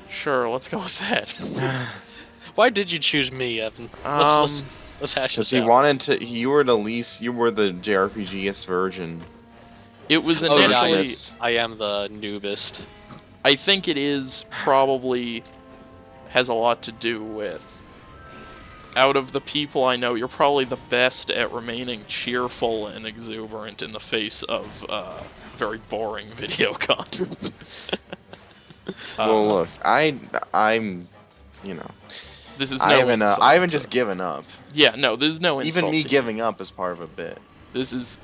Sure. Let's go with that. Why did you choose me, Evan? Let's hash Because this he out. wanted to. You were the JRPG-est version. It was Oh, yeah, initially. Yes. I am the noobist. I think it is probably has a lot to do with. Out of the people I know, you're probably the best at remaining cheerful and exuberant in the face of very boring video content. Well, look, I'm, you know, This is no I haven't insult just to- given up. Yeah, no, this is no insult. Even me to you. giving up is part of a bit, This is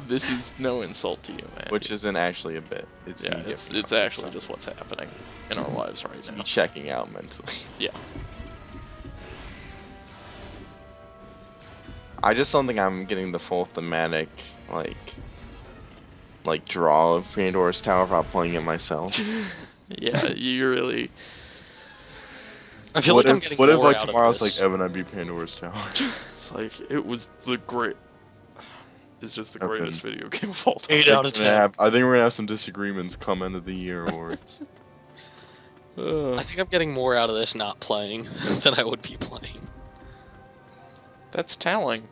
no insult to you, man. which isn't actually a bit. It's yeah, me it's giving up. actually just what's happening in our lives right It's now. me checking out mentally. Yeah. I just don't think I'm getting the full thematic, like draw of Pandora's Tower without playing it myself. Yeah, you really. I feel what like I'm if, getting what if more like out of tomorrow's this. like Evan, I beat Pandora's Tower? It's like it was the great. It's just the Okay. greatest video game of all time. 8 out of 10. I think we're gonna have some disagreements come end of the year awards. I think I'm getting more out of this not playing than I would be playing. That's telling.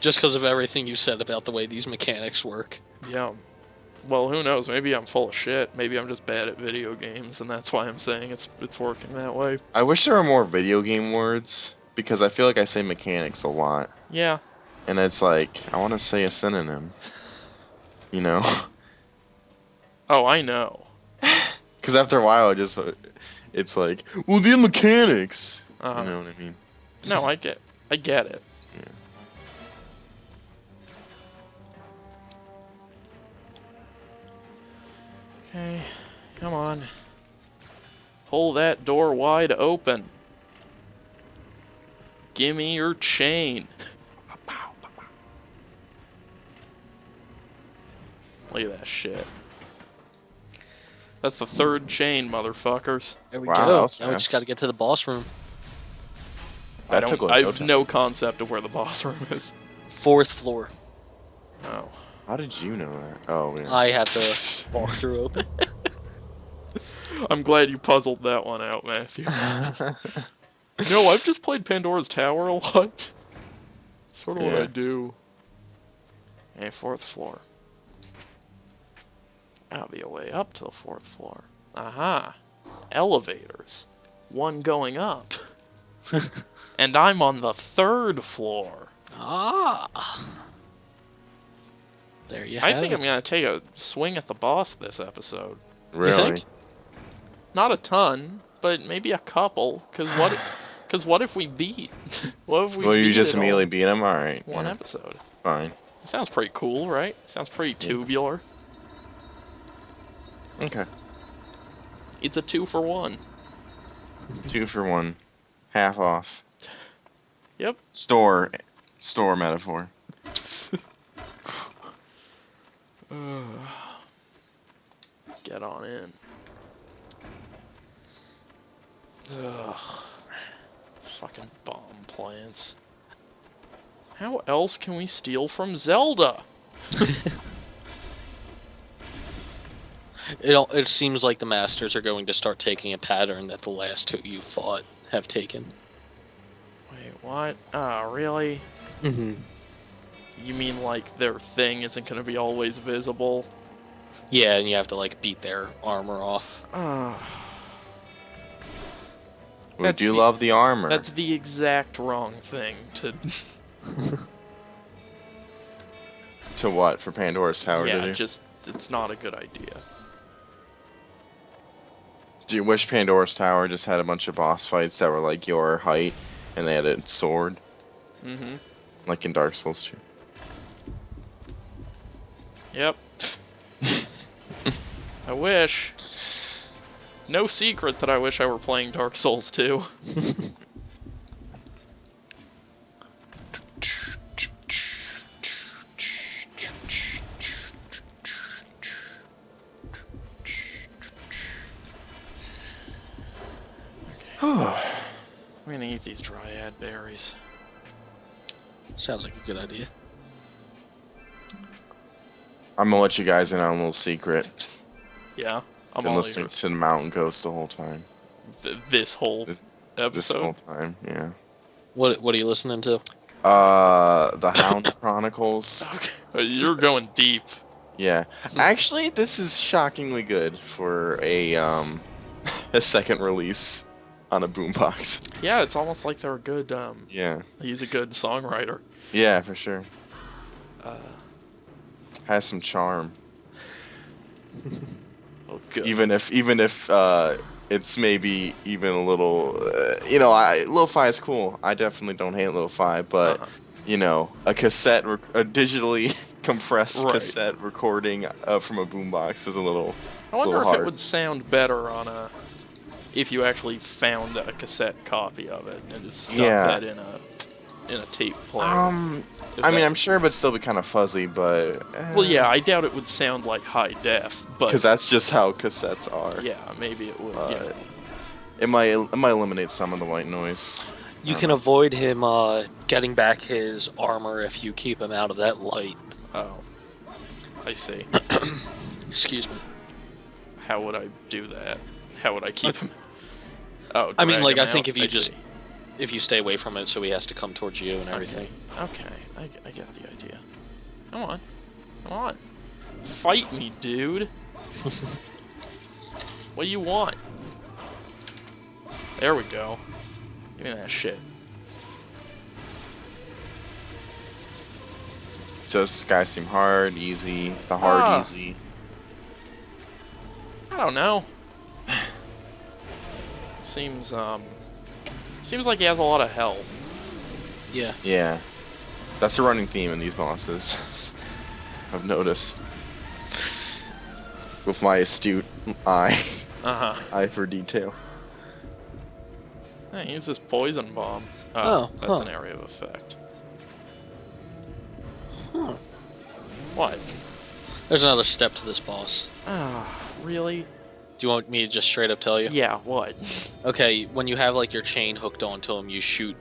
Just because of everything you said about the way these mechanics work. Yeah. Well, who knows? Maybe I'm full of shit. Maybe I'm just bad at video games, and that's why I'm saying it's working that way. I wish there were more video game words because I feel like I say mechanics a lot, Yeah. and it's like I want to say a synonym. You know, Oh, I know. because after a while, it's like, well, the mechanics. Uh-huh. You know what I mean? No, I get it. Yeah. Okay, come on. Pull that door wide open. Gimme your chain. Look at that shit. That's the third chain, motherfuckers. There we Wow, that go. was Now we fast. just got to get to the boss room. I That took don't. like I no have time. no concept of where the boss room is. 4th floor. Oh. How did you know that? Oh, yeah. I had the walkthrough open. I'm glad you puzzled that one out, Matthew. No, I've just played Pandora's Tower a lot. Sort of what I Yeah. do. Hey, 4th floor. That'll be a way up to the 4th floor. Aha. Elevators. One going up. And I'm on the 3rd floor. Ah. There you have I think it. I'm gonna take a swing at the boss this episode. Really? think? Not a ton, but maybe a couple. Cause what if we beat? What if we Well, you beat just it all immediately beat him? Alright. one Yeah, episode? fine. It sounds pretty cool, right? Sounds pretty tubular. Okay. It's a 2-for-1. 2 for 1. Half off. Yep. Store metaphor. Get on in. Ugh. Fucking bomb plants. How else can we steal from Zelda? It seems like the masters are going to start taking a pattern that the last 2 you fought have taken. Wait, what? Oh, really? Mm-hmm. You mean like their thing isn't gonna be always visible? Yeah, and you have to like beat their armor off. We That's do the- love the armor. That's the exact wrong thing to... To what? For Pandora's Tower to yeah, do? just... It's not a good idea. Do you wish Pandora's Tower just had a bunch of boss fights that were like your height and they had a sword? Mm-hmm. Like in Dark Souls 2. Yep. I wish. No secret that I wish I were playing Dark Souls 2. I'm gonna eat these dryad berries. Sounds like a good idea. I'm gonna let you guys in on a little secret. Yeah, I'm Been all listening ears. to the Mountain Ghost the whole time. This whole This episode. whole time, yeah. What are you listening to? The Hound Chronicles. Okay, you're going deep. Yeah. Actually, this is shockingly good for a a second release on a boombox. Yeah, it's almost like they're a good. Yeah. He's a good songwriter. Yeah, for sure. Uh, Has some charm. oh, good. Even if it's maybe even a little, lo-fi is cool. I definitely don't hate lo-fi, but a cassette, a digitally compressed Right. cassette recording from a boombox is a little. I wonder if hard. it would sound better on a. If you actually found a cassette copy of it and just stuck that in a tape player. I mean, I'm sure it would still be kind of fuzzy, but. Well, yeah, I doubt it would sound like high def, but. Because that's just how cassettes are. Yeah, maybe it would. Yeah. It might eliminate some of the white noise. You can avoid him getting back his armor if you keep him out of that light. Oh, I see. Excuse me. How would I do that? How would I keep him? Oh, I mean, drag like, him I think out? if you see. if you stay away from it, so he has to come towards you and everything. Okay, I get the idea. Come on. Come on. Fight me, dude. What do you want? There we go. Give me that shit. So this guys seem hard, easy, the hard, easy. I don't know. Seems like he has a lot of health. Yeah. Yeah. That's a running theme in these bosses. I've noticed. With my astute eye. Uh-huh. Eye for detail. Hey, use this poison bomb. Oh, That's an area of effect. Huh. What? There's another step to this boss. Ah, really? Do you want me to just straight up tell you? Yeah, what? Okay, when you have like your chain hooked onto him, you shoot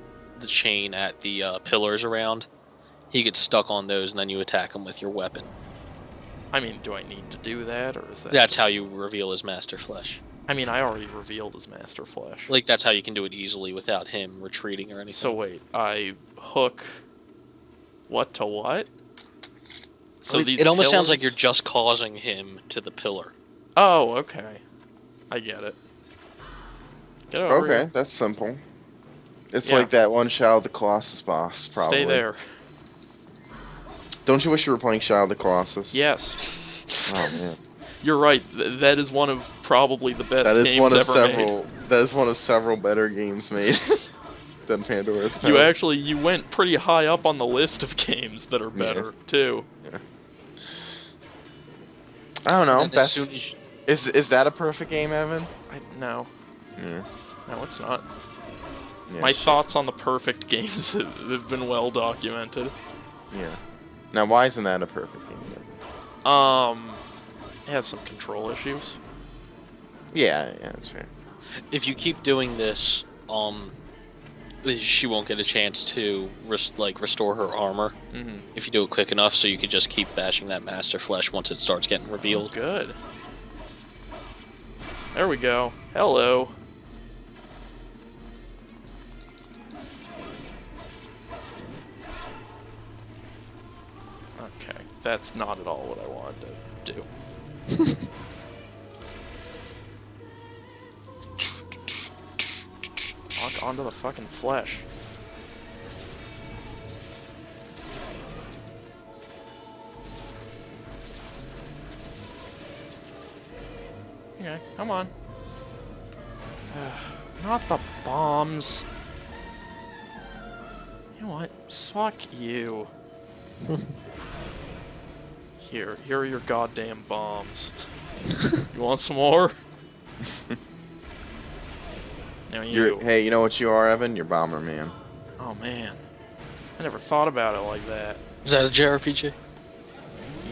the chain at the pillars around. He gets stuck on those, and then you attack him with your weapon. I mean, do I need to do that, or is that... That's how you reveal his Master Flesh. I mean, I already revealed his Master Flesh. Like, that's how you can do it easily without him retreating or anything. So wait, I hook... what to what? So Like, these it almost sounds like pillars- you're just causing him to the pillar. Oh, okay. I get it. Get over Okay, here. that's simple. It's Yeah. like that one Shadow of the Colossus boss, probably. Stay there. Don't you wish you were playing Shadow of the Colossus? Yes. Oh man. You're right. That is one of probably the best That is games one of ever several. That is one of several better games made than Pandora's. made. Town. You went pretty high up on the list of games that are better too. I don't know. And as Best. soon as you- Is that a perfect game, Evan? No, Yeah. no, it's not. Yeah. My thoughts on the perfect games have been well documented. Yeah. Now, why isn't that a perfect game? It has some control issues. Yeah, that's fair. if you keep doing this, she won't get a chance to restore her armor. Mm-hmm. If you do it quick enough, so you could just keep bashing that Master Flesh once it starts getting revealed. Good. There we go. Hello. Okay, that's not at all what I wanted to do. Lock onto the fucking flesh. Okay, come on. Not the bombs. You know what? Fuck you. Here are your goddamn bombs. You want some more? Now you. Hey, you know what you are, Evan? You're Bomberman. Oh man, I never thought about it like that. Is that a JRPG?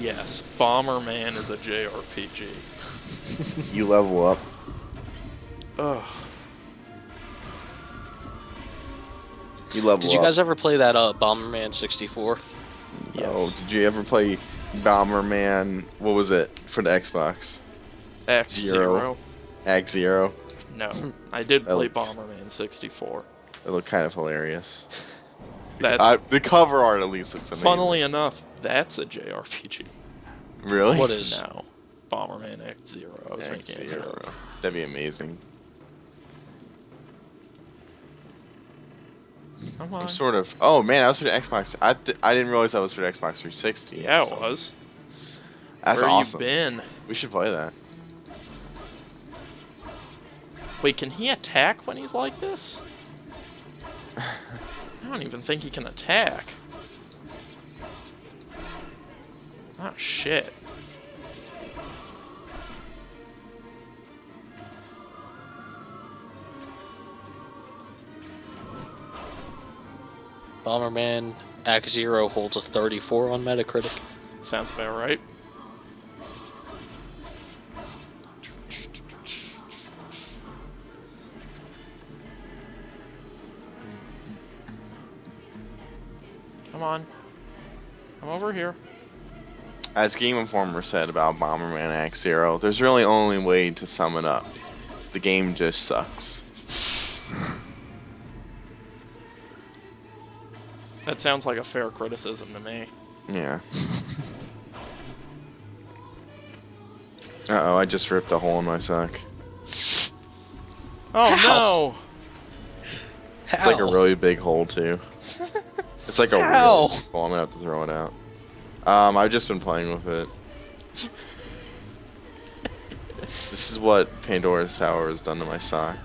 Yes, Bomberman is a JRPG. You level up. Ugh. You level Did you up. guys ever play that Bomberman 64? Yes. Oh, did you ever play Bomberman? What was it for the Xbox? X-Zero. Act Zero. No, I did Oh. play Bomberman 64. It looked kind of hilarious. That's, The cover art at least looks amazing. funnily enough, that's a JRPG. Really? What is? No, Bomberman X-Zero. I was Act making it Zero. up. That'd be amazing. Come on. I'm sort of. Oh man, that was for the Xbox. I didn't realize that was for the Xbox 360. Yeah, it so- was. That's Where awesome. you been? We should play that. Wait, can he attack when he's like this? I don't even think he can attack. Oh shit. Bomberman Act Zero holds a 34 on Metacritic. Sounds about right. Come on. Come over here. As Game Informer said about Bomberman Act Zero, there's really only way to sum it up. The game just sucks. That sounds like a fair criticism to me. Yeah. Uh-oh, I just ripped a hole in my sock. Oh How? no! It's like a really big hole, too. It's like a How? real hole. I'm gonna have to throw it out. I've just been playing with it. This is what Pandora's Tower has done to my sock.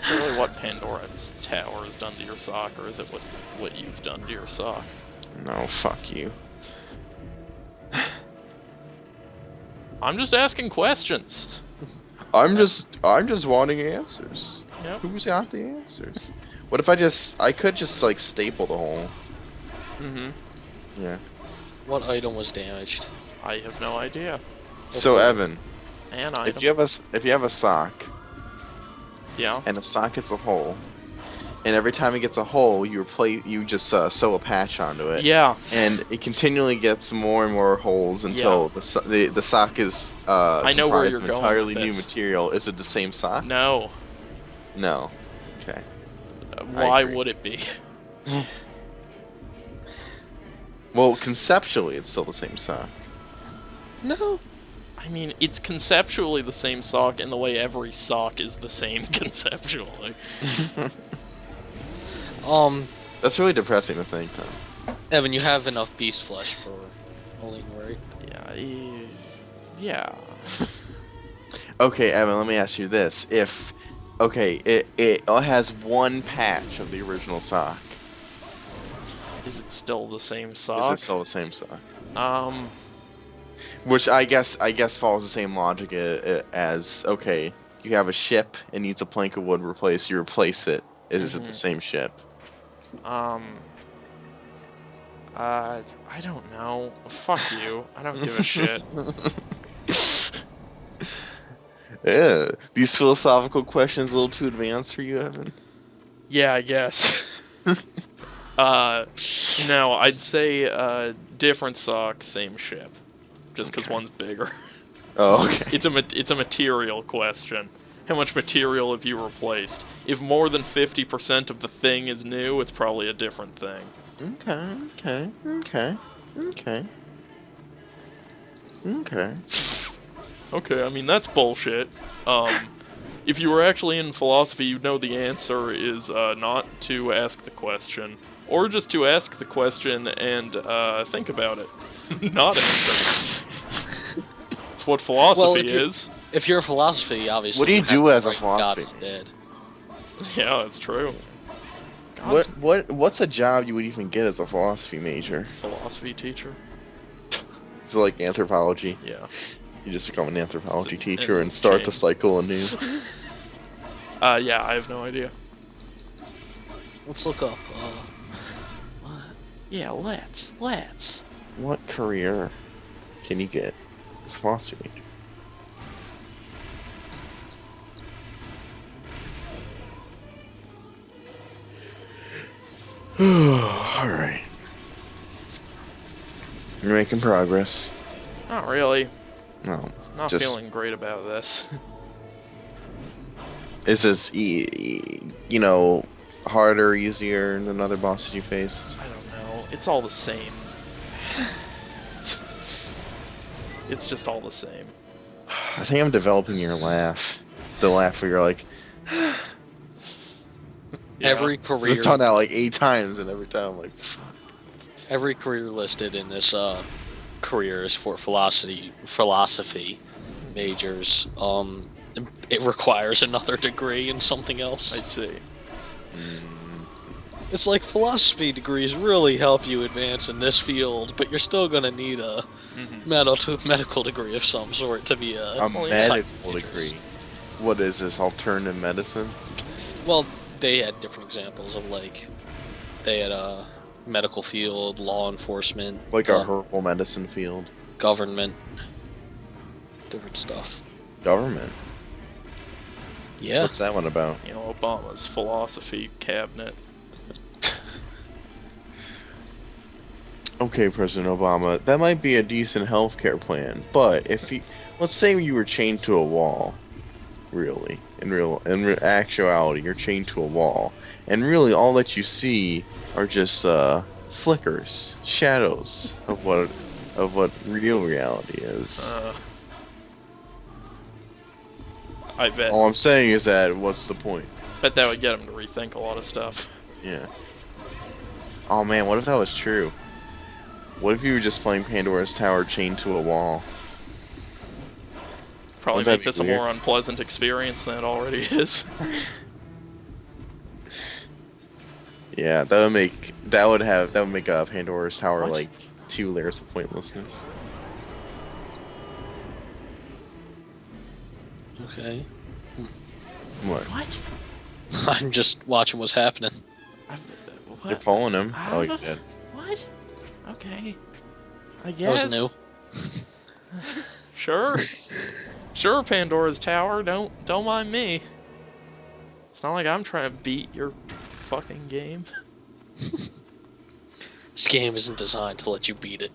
Really, what Pandora's Tower has done to your sock, or is it what you've done to your sock? No, fuck you. I'm just asking questions. I'm just wanting answers. Yep. Who's got the answers? What if I could just like staple the hole. Mm-hmm. Yeah. What item was damaged? I have no idea. So Evan, An if item. you have a sock Yeah. and a sock hits a hole, and every time it gets a hole, you just sew a patch onto it. Yeah. And it continually gets more and more holes until the sock is I know where comprised you're of going entirely with new this. material. Is it the same sock? No. No. Okay. Why agree. would it be? Well, conceptually, it's still the same sock. No. I mean, it's conceptually the same sock in the way every sock is the same conceptually. That's really depressing to think, though. Evan, you have enough beast flesh for Oline, right? Yeah. Okay, Evan, let me ask you this: If, okay, it has one patch of the original sock, Is it still the same sock? is it still the same sock? Which I guess follows the same logic as okay, you have a ship and needs a plank of wood replaced. You replace it. Is it the same ship? I don't know. Fuck you. I don't give a shit. Yeah, these philosophical questions a little too advanced for you, Evan. Yeah, I guess. No, I'd say different sock, same ship. Just because Okay. one's bigger. Oh, okay. It's a material question. How much material have you replaced? If more than 50% of the thing is new, it's probably a different thing. Okay. Okay, I mean, that's bullshit. If you were actually in philosophy, you'd know the answer is not to ask the question. Or just to ask the question and think about it. Not answer. That's what philosophy is. If you're a philosophy, obviously. What do you have do to as a write philosophy? God is dead. Yeah, that's true. God's What's a job you would even get as a philosophy major? philosophy teacher? Is it like anthropology? Yeah. You just become an anthropology It's teacher an and start the change. cycle anew. Yeah, I have no idea. Let's look up. Yeah, let's. What career can you get as a philosophy major? Alright. You're making progress. Not really. No. Not Just- feeling great about this. Is this, harder, easier than other bosses you faced? I don't know. It's all the same. It's just all the same. I think I'm developing your laugh. The laugh where you're like, Yeah. Every career. it's done out like 8 times, and every time I'm like, Every career listed in this careers for philosophy majors. It requires another degree in something else. I see. It's like philosophy degrees really help you advance in this field, but you're still gonna need a medical degree of some sort to be a medical psychiatrist. degree. What is this, alternative medicine? Well, they had different examples of they had a medical field, law enforcement, Like a herbal medicine field? government, different stuff. Government? Yeah. What's that one about? You know, Obama's philosophy cabinet. Okay, President Obama, that might be a decent healthcare plan, but if let's say you were chained to a wall, really, in actuality, you're chained to a wall, and really all that you see are just flickers, shadows of what real reality is. I bet. All I'm saying is that what's the point? Bet that would get him to rethink a lot of stuff. Yeah. Oh man, what if that was true? What if you were just playing Pandora's Tower chained to a wall? Probably Wouldn't that make be this weird? a more unpleasant experience than it already is. Yeah, that would make Pandora's Tower What? like 2 layers of pointlessness. Okay. What? What? I'm just watching what's happening. You're pulling him. How Oh, the- you did. What? Okay. I That guess. was new. Sure. Sure, Pandora's Tower. Don't mind me. It's not like I'm trying to beat your fucking game. This game isn't designed to let you beat it.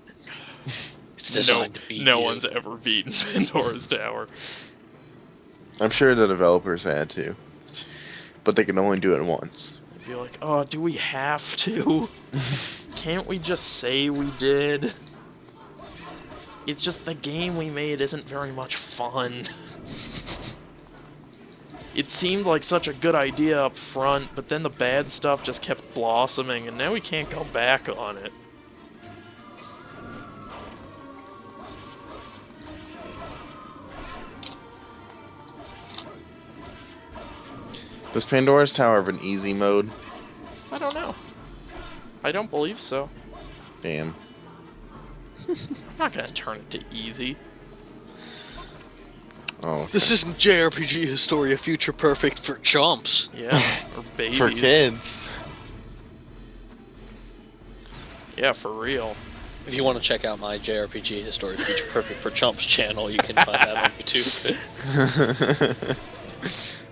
It's designed to beat no you. one's ever beaten Pandora's Tower. I'm sure the developers had to, but they can only do it once. I'd be like, oh, do we have to? Can't we just say we did? It's just the game we made isn't very much fun. It seemed like such a good idea up front, but then the bad stuff just kept blossoming, and now we can't go back on it. Does Pandora's Tower have an easy mode? I don't know. I don't believe so. Damn. I'm not gonna turn it to easy. Oh. Okay. This isn't JRPG Historia Future Perfect for chumps. Yeah, or babies. For kids. Yeah, for real. If you want to check out my JRPG Historia Future Perfect for Chumps channel, you can find that on YouTube.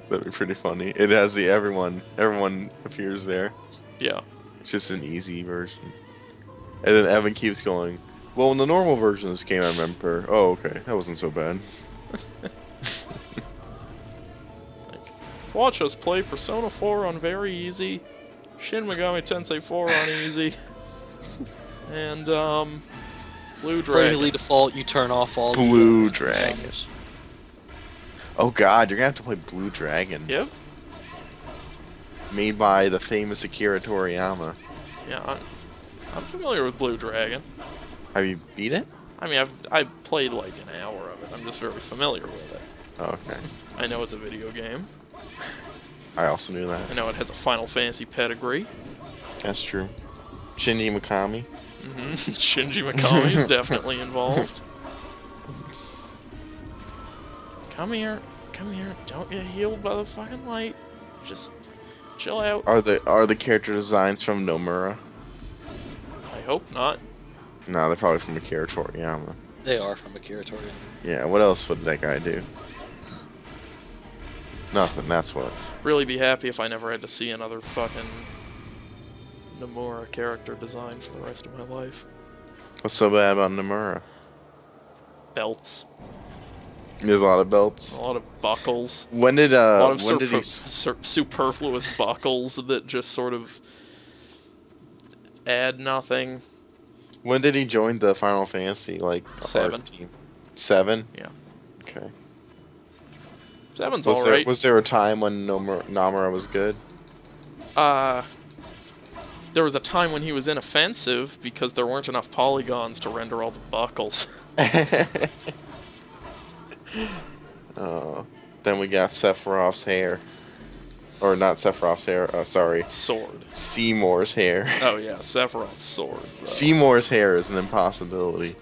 That'd be pretty funny. It has the everyone appears there. Yeah. It's just an easy version. And then Evan keeps going, well, in the normal version of this game, I remember. Oh, okay. That wasn't so bad. Watch us play Persona 4 on very easy, Shin Megami Tensei 4 on easy, and, Blue Dragon. Bravely Default, you turn off all Blue the, Dragon. genres. Oh god, you're gonna have to play Blue Dragon. Yep. Made by the famous Akira Toriyama. Yeah, I'm familiar with Blue Dragon. Have you beat it? I mean, I've played like an hour of it. I'm just very familiar with it. Oh, okay. I know it's a video game. I also knew that. I know it has a Final Fantasy pedigree. That's true. Shinji Mikami. Shinji Mikami is definitely involved. Come here. Don't get healed by the fucking light. Just chill out. Are the character designs from Nomura? I hope not. No, they're probably from Akira Toriyama. They are from Akira Toriyama. Yeah, what else would that guy do? Nothing, that's what. Really be happy if I never had to see another fucking Nomura character design for the rest of my life. What's so bad about Nomura? Belts. There's a lot of belts. A lot of buckles. When did A lot of when did he superfluous buckles that just sort of add nothing. when did he join the Final Fantasy like 7. art team? 7? Yeah. Okay. 7's Was alright. there a time when Nomura was good? There was a time when he was inoffensive because there weren't enough polygons to render all the buckles. Oh, then we got Sephiroth's hair. Or not Sephiroth's hair, sorry. Sword. Seymour's hair. Oh yeah, Sephiroth's sword. Though. Seymour's hair is an impossibility.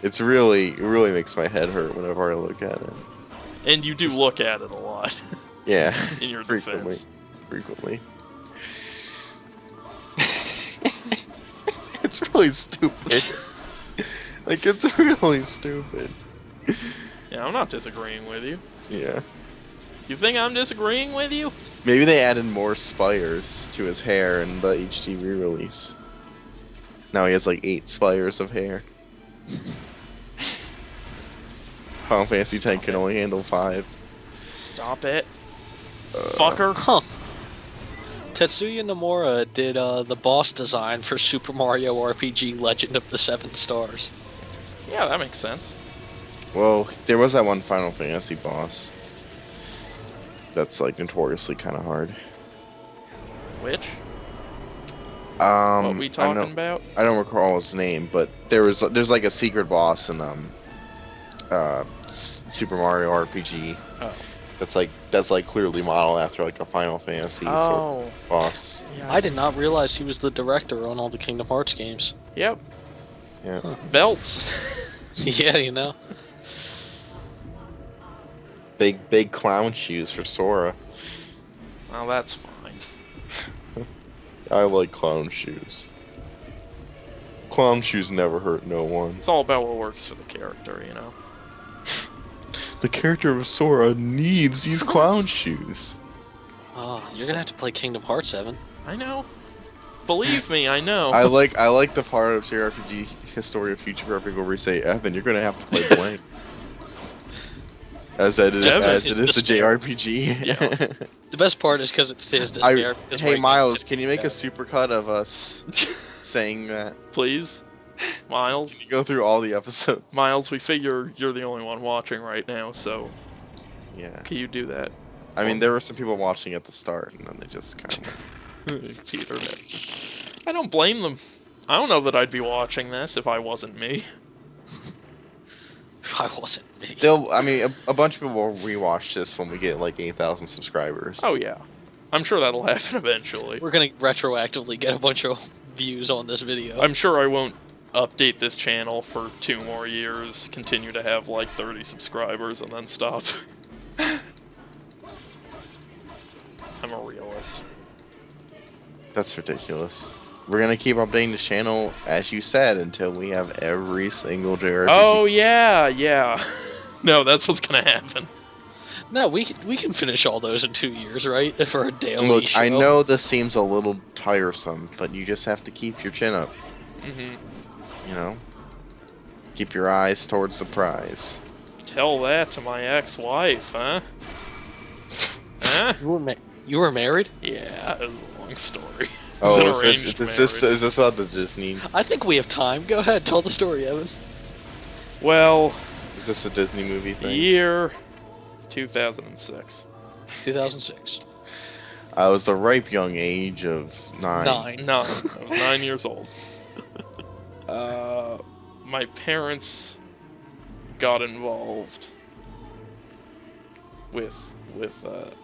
It really makes my head hurt whenever I look at it. And you do look at it a lot. Yeah. In your frequently. defense. Frequently. It's really stupid. Like, it's really stupid. Yeah, I'm not disagreeing with you. Yeah. You think I'm disagreeing with you? Maybe they added more spires to his hair in the HD re-release. Now he has like 8 spires of hair. Final Fantasy X can only handle 5. Stop it. Fucker. Huh. Tetsuya Nomura did the boss design for Super Mario RPG Legend of the Seven Stars. Yeah, that makes sense. Well, there was that one Final Fantasy boss. That's like notoriously kind of hard. Which? What What we talking about? I don't recall his name, but there's like a secret boss in Super Mario RPG. Oh. That's like clearly modeled after like a Final Fantasy sort of boss. Yeah. I did not realize he was the director on all the Kingdom Hearts games. Yep. Yeah. Huh. Belts. Yeah, you know. Big clown shoes for Sora. Well, that's fine. I like clown shoes. Clown shoes never hurt no one. It's all about what works for the character, you know? The character of Sora needs these clown shoes. Oh, you're gonna have to play Kingdom Hearts, Evan. I know. Believe me, I know. I like the part of JRPG History of Future Perfect where we say, Evan, you're gonna have to play blank. as it is the JRPG. Yeah. The best part is because it says despair. Hey Miles, can you make a supercut of us saying that? Please? Miles? Can you go through all the episodes? Miles, we figure you're the only one watching right now, so Yeah. can you do that? I mean, there were some people watching at the start, and then they just kind of... Peter. I don't blame them. I don't know that I'd be watching this if I wasn't me. I wasn't me. I mean, a bunch of people will rewatch this when we get like 8,000 subscribers. Oh yeah. I'm sure that'll happen eventually. We're gonna retroactively get a bunch of views on this video. I'm sure I won't update this channel for 2 more years, continue to have like 30 subscribers, and then stop. I'm a realist. That's ridiculous. We're gonna keep updating the channel, as you said, until we have every single JRPG. Oh yeah, yeah. No, that's what's gonna happen. No, we can finish all those in 2 years, right? For a daily Look, show. I know this seems a little tiresome, but you just have to keep your chin up. Mm-hmm. You know? Keep your eyes towards the prize. Tell that to my ex-wife, huh? Huh? You were married? Yeah, it was a long story. Oh, It is was an arranged this on the Disney? I think we have time. Go ahead, tell the story, Evan. Well, Is this a Disney movie the thing? year 2006. 2006. I was the ripe young age of 9. 9. No, I was 9 years old. My parents got involved with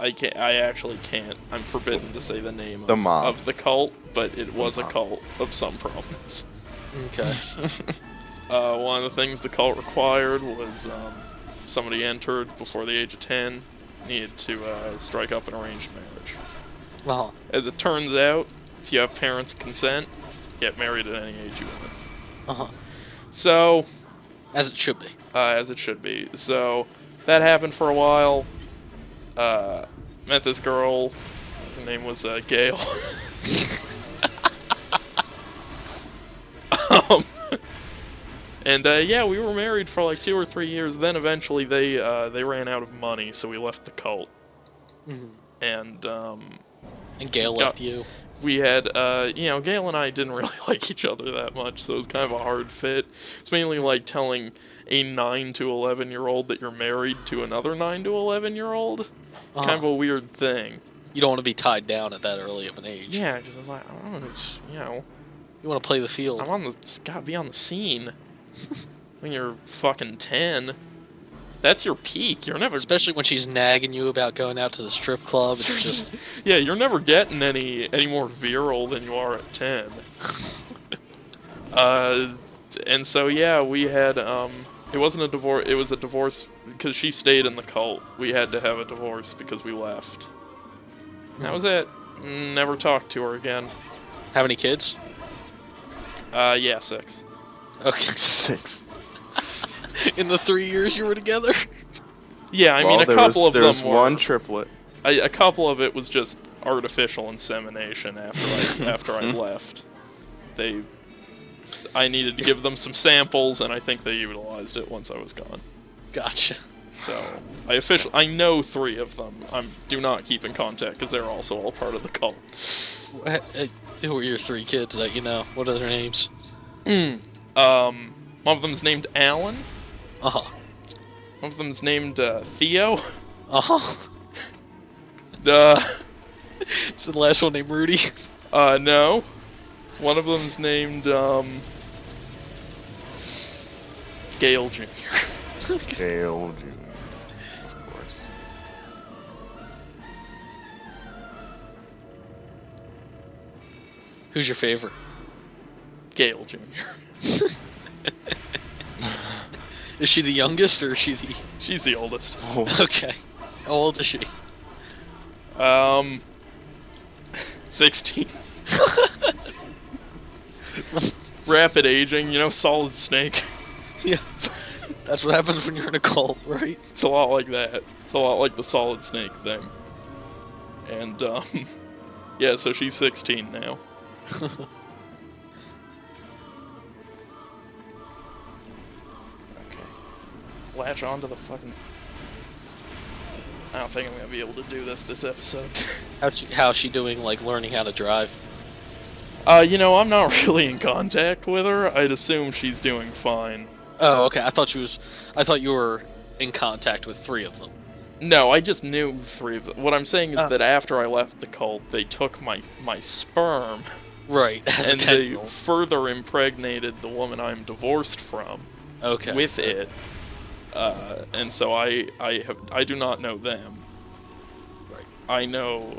I actually can't. I'm forbidden to say the name The mob. of the cult, but it was a cult of some prominence. Okay. One of the things the cult required was somebody entered before the age of 10 needed to strike up an arranged marriage. Uh-huh. As it turns out, if you have parents' consent, get married at any age you want. Uh-huh. So, As it should be. as it should be. So, that happened for a while. Met this girl. Her name was Gail. And yeah, we were married for like 2 or 3 years. Then eventually they ran out of money, so we left the cult. Mm-hmm. And And Gail left you. we had Gail and I didn't really like each other that much, so it was kind of a hard fit. It's mainly like telling a 9 to 11-year-old that you're married to another 9 to 11-year-old. It's kind of a weird thing. You don't want to be tied down at that early of an age. Yeah, because it's like, I don't know, You want to play the field. gotta be on the scene. When you're fucking 10. That's your peak. You're never... Especially when she's nagging you about going out to the strip club. It's just... Yeah, you're never getting any more virile than you are at 10. And so, yeah, we had, it wasn't a divorce, it was a divorce because she stayed in the cult. We had to have a divorce because we left. That was it. Never talked to her again. How many kids? Yeah, 6. Okay. 6. In the 3 years you were together? Yeah, I mean, a couple of them There's were... one triplet. A couple of it was just artificial insemination after I left. I needed to give them some samples, and I think they utilized it once I was gone. Gotcha. So, I know 3 of them. Do not keep in contact, because they're also all part of the cult. Who were your 3 kids that you know? What are their names? One of them's named Alan. Uh-huh. One of them's named Theo. Uh-huh. Is the last one named Rudy? No. One of them's named Gail Jr. Gail Jr. Of course. Who's your favorite? Gail Jr. Is she the youngest or is she the... She's the oldest. Oh. Okay. How old is she? 16. Rapid aging, Solid Snake. Yeah. That's what happens when you're in a cult, right? It's a lot like that. It's a lot like the Solid Snake thing. And, yeah, so she's 16 now. Okay. Latch onto the fucking... I don't think I'm gonna be able to do this episode. How's she doing, like, learning how to drive? You know, I'm not really in contact with her. I'd assume she's doing fine. Oh, okay. I thought you were in contact with 3 of them. No, I just knew 3 of them. What I'm saying is that after I left the cult, they took my sperm, Right, as and a they tentacle. further impregnated the woman I'm divorced from Okay. with it. And so I do not know them. Right. I know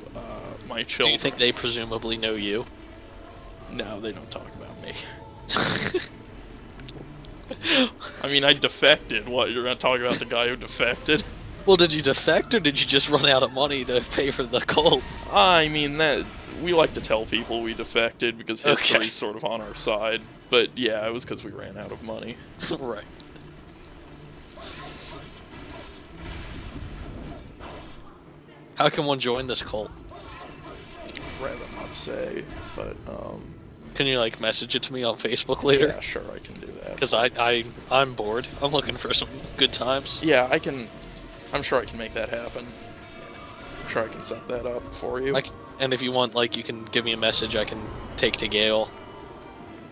my Do children. you think they presumably know you? No, they don't talk about me. I mean, I defected. What, you're gonna talk about the guy who defected? Well, did you defect, or did you just run out of money to pay for the cult? I mean, that we like to tell people we defected because history's Okay. sort of on our side. But yeah, it was because we ran out of money. Right. How can one join this cult? Rather not say, but Can you, like, message it to me on Facebook later? yeah, sure, I can do that. Because I'm bored. I'm looking for some good times. Yeah, I can. I'm sure I can make that happen. I'm sure I can set that up for you. And if you want, like, you can give me a message I can take to Gail.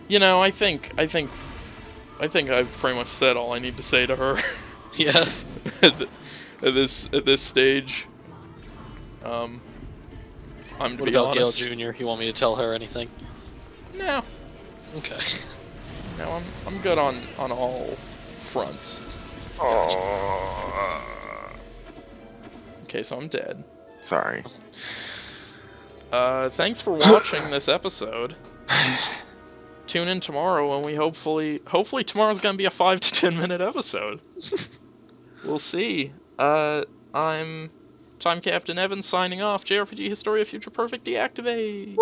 You know, I think I've pretty much said all I need to say to her. Yeah. at this stage. I'm to What be about Gail honest. Jr.? You want me to tell her anything? No, Okay. no, I'm good on all fronts. Okay, so I'm dead. Sorry. Thanks for watching this episode. Tune in tomorrow when we hopefully tomorrow's gonna be a 5 to 10 minute episode. We'll see. I'm Time Captain Evan signing off. JRPG Historia Future Perfect deactivate.